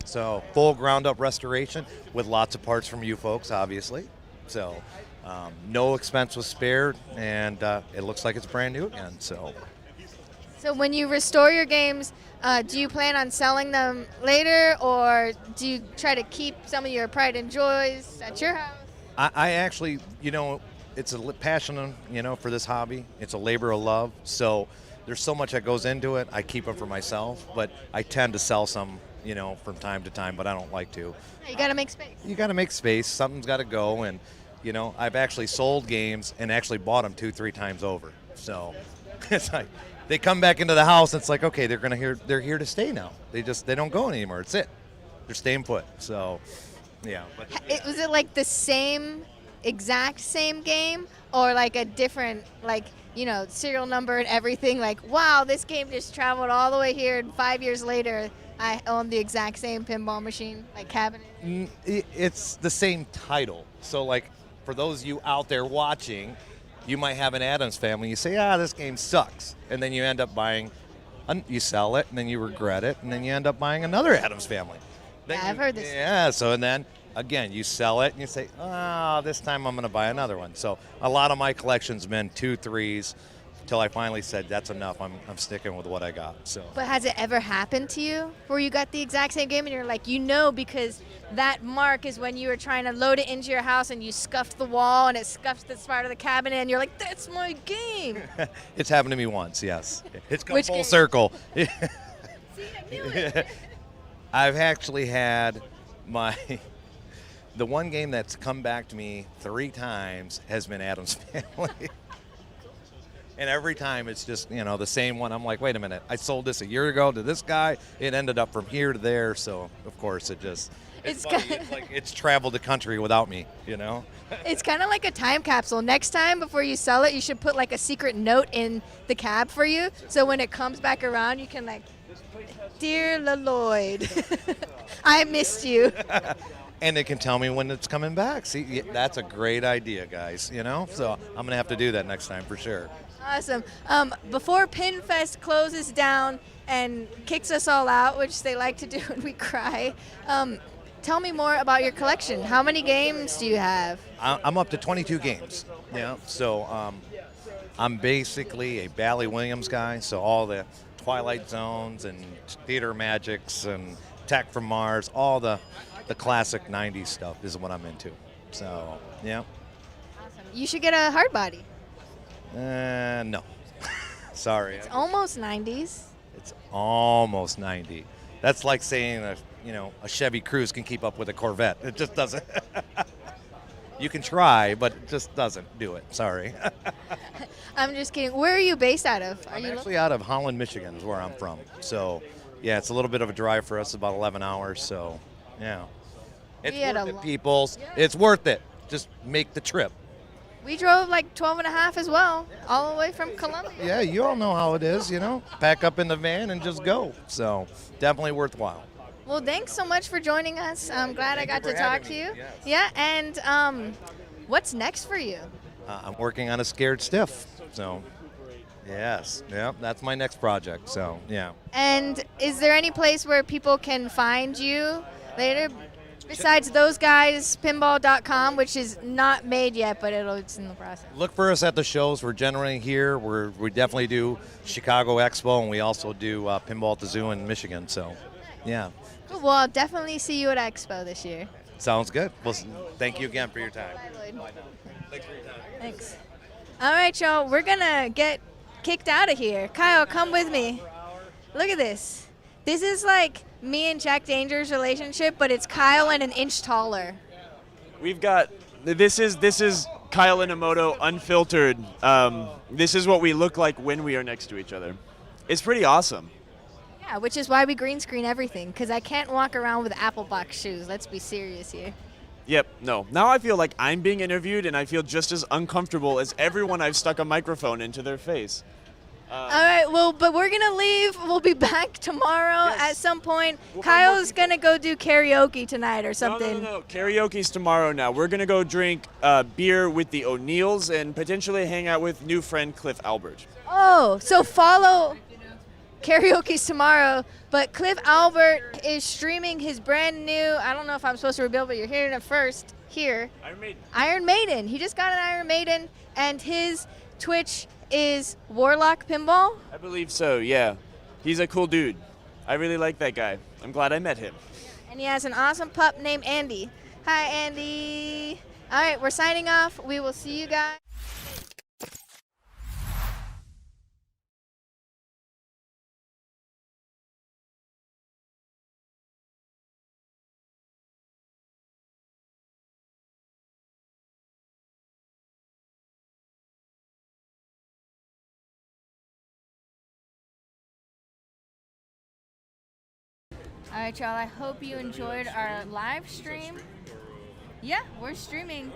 So full ground up restoration with lots of parts from you folks, obviously. So no expense was spared, and it looks like it's brand new again. So when you restore your games, do you plan on selling them later, or do you try to keep some of your pride and joys at your house? I actually, it's a passion, for this hobby. It's a labor of love. So there's so much that goes into it. I keep them for myself, but I tend to sell some, from time to time, but I don't like to. You got to make space. You got to make space. Something's got to go. And, I've actually sold games and actually bought them 2-3 times over. So it's like they come back into the house. And it's like, okay, they're here to stay now. They don't go anymore. It's it. They're staying put. So, yeah. But Was it like the exact same game, or like a different, serial number and everything? Like, wow, this game just traveled all the way here, and 5 years later, I own the exact same pinball machine, like cabinet. It's the same title. So, for those of you out there watching, you might have an Addams Family. You say, this game sucks. And then you end up buying, you sell it, and then you regret it, and then you end up buying another Addams Family. I've heard this. Yeah, so and then, again, you sell it, and you say, this time I'm going to buy another one. So a lot of my collection's been 2, 3s, until I finally said, that's enough. I'm sticking with what I got. So. But has it ever happened to you where you got the exact same game and you're like, because that mark is when you were trying to load it into your house and you scuffed the wall and it scuffed the part of the cabinet and you're like, that's my game. It's happened to me once, yes. It's come Which full game? Circle. See, I knew it. I've actually had the one game that's come back to me 3 times has been Addams Family. And every time it's just, the same one. I'm like, wait a minute, I sold this a year ago to this guy. It ended up from here to there. So, of course, it's funny. It's like it's traveled the country without me, It's kind of like a time capsule. Next time, before you sell it, you should put like a secret note in the cab for you. So when it comes back around, you can Dear Lloyd, I missed you. And it can tell me when it's coming back. See, that's a great idea, guys, So I'm going to have to do that next time for sure. Awesome. Before Pinfest closes down and kicks us all out, which they like to do when we cry, tell me more about your collection. How many games do you have? I'm up to 22 games. So I'm basically a Bally Williams guy. So all the Twilight Zones and Theater Magics and Tech from Mars, all the classic 90s stuff is what I'm into. So, yeah. Awesome. You should get a hard body. No. Sorry. It's almost 90s. It's almost 90. That's like saying a Chevy Cruze can keep up with a Corvette. It just doesn't. You can try, but it just doesn't do it. Sorry. I'm just kidding. Where are you based out of? I'm actually out of Holland, Michigan is where I'm from. So, yeah, it's a little bit of a drive for us, about 11 hours. So, yeah. It's worth it, people. It's worth it. Just make the trip. We drove 12 and a half as well, all the way from Columbia. Yeah, you all know how it is, Pack up in the van and just go. So, definitely worthwhile. Well, thanks so much for joining us. I'm glad I got to talk to you. Yes. Yeah, and what's next for you? I'm working on a Scared Stiff. So, yes. Yeah, that's my next project. So, yeah. And is there any place where people can find you later? Besides those guys, pinball.com, which is not made yet, but it's in the process. Look for us at the shows. We're generally here. We definitely do Chicago Expo, and we also do Pinball at the Zoo in Michigan. So, yeah. Cool. Well, I'll definitely see you at Expo this year. Sounds good. Well, thank you again for your time. Bye, Lloyd. Thanks for your time. Thanks. All right, y'all. We're going to get kicked out of here. Kyle, come with me. Look at this. This is like me and Jack Danger's relationship, but it's Kyle and an inch taller. We've got this is Kyle and Emoto unfiltered. This is what we look like when we are next to each other. It's pretty awesome. Yeah, which is why we green screen everything, because I can't walk around with Apple box shoes. Let's be serious here. Yep, no. Now I feel like I'm being interviewed, and I feel just as uncomfortable as everyone I've stuck a microphone into their face. All right, well, but we're going to leave. We'll be back tomorrow at some point. Kyle's going to go do karaoke tonight or something. No. Karaoke's tomorrow now. We're going to go drink beer with the O'Neills and potentially hang out with new friend Cliff Albert. Oh, so follow karaoke's tomorrow, but Cliff Albert is streaming his brand new, I don't know if I'm supposed to reveal, but you're hearing it first here. Iron Maiden. He just got an Iron Maiden, and his Twitch is Warlock Pinball. I believe so, yeah. He's a cool dude. I really like that guy. I'm glad I met him. And he has an awesome pup named Andy. Hi, Andy. All right, we're signing off. We will see you guys. All right, y'all, I hope you enjoyed our live stream. Yeah, we're streaming.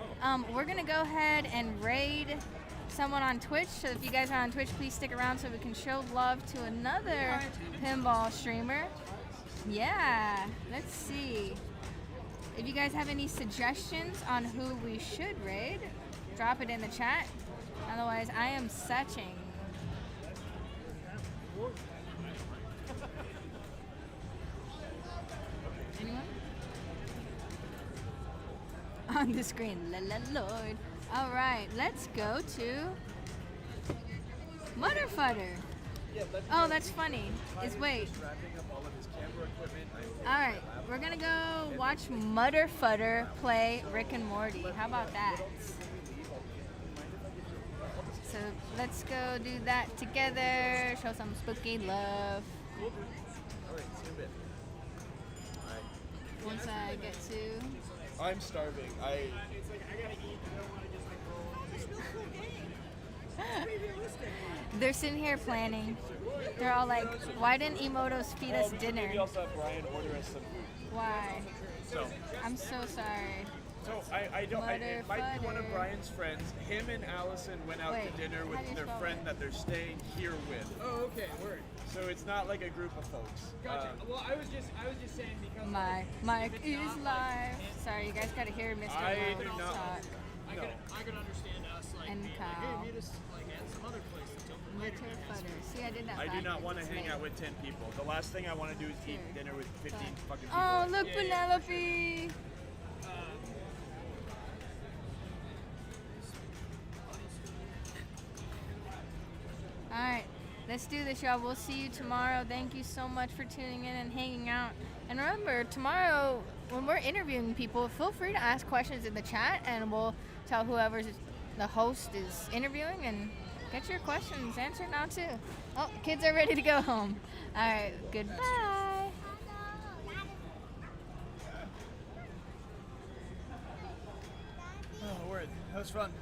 We're going to go ahead and raid someone on Twitch. So if you guys are on Twitch, please stick around so we can show love to another pinball streamer. Yeah, let's see. If you guys have any suggestions on who we should raid, drop it in the chat. Otherwise, I am searching. Anyone? On the screen, Lord. All right, let's go to Mutterfutter. Oh, that's funny. Wait. All right, we're gonna go watch Mutterfutter play Rick and Morty. How about that? So let's go do that together. Show some spooky love. Once I get to... I'm starving. I gotta eat. They're sitting here planning. They're all like, why didn't Emoto's feed us dinner? We also have Brian order us some food. Why? So I'm so sorry. So it might be one of Brian's friends. Him and Allison went out to dinner with their friend that they're staying here with. Oh, okay, word. So it's not like a group of folks. Gotcha. Well, I was just saying because my mic is live. Sorry, you guys gotta hear Mr. I do Rose not. talk. I could understand us like And being like, Kyle. hey, meet us like at some other place until later. See, I did that. I do not want to backwards. hang out with 10 people. The last thing I want to do is eat dinner with 15 fucking people. Oh, look, Penelope. All right, let's do this, y'all. We'll see you tomorrow. Thank you so much for tuning in and hanging out. And remember, tomorrow, when we're interviewing people, feel free to ask questions in the chat, and we'll tell whoever's the host is interviewing and get your questions answered now, too. Oh, kids are ready to go home. All right, goodbye. Oh, word. That was fun.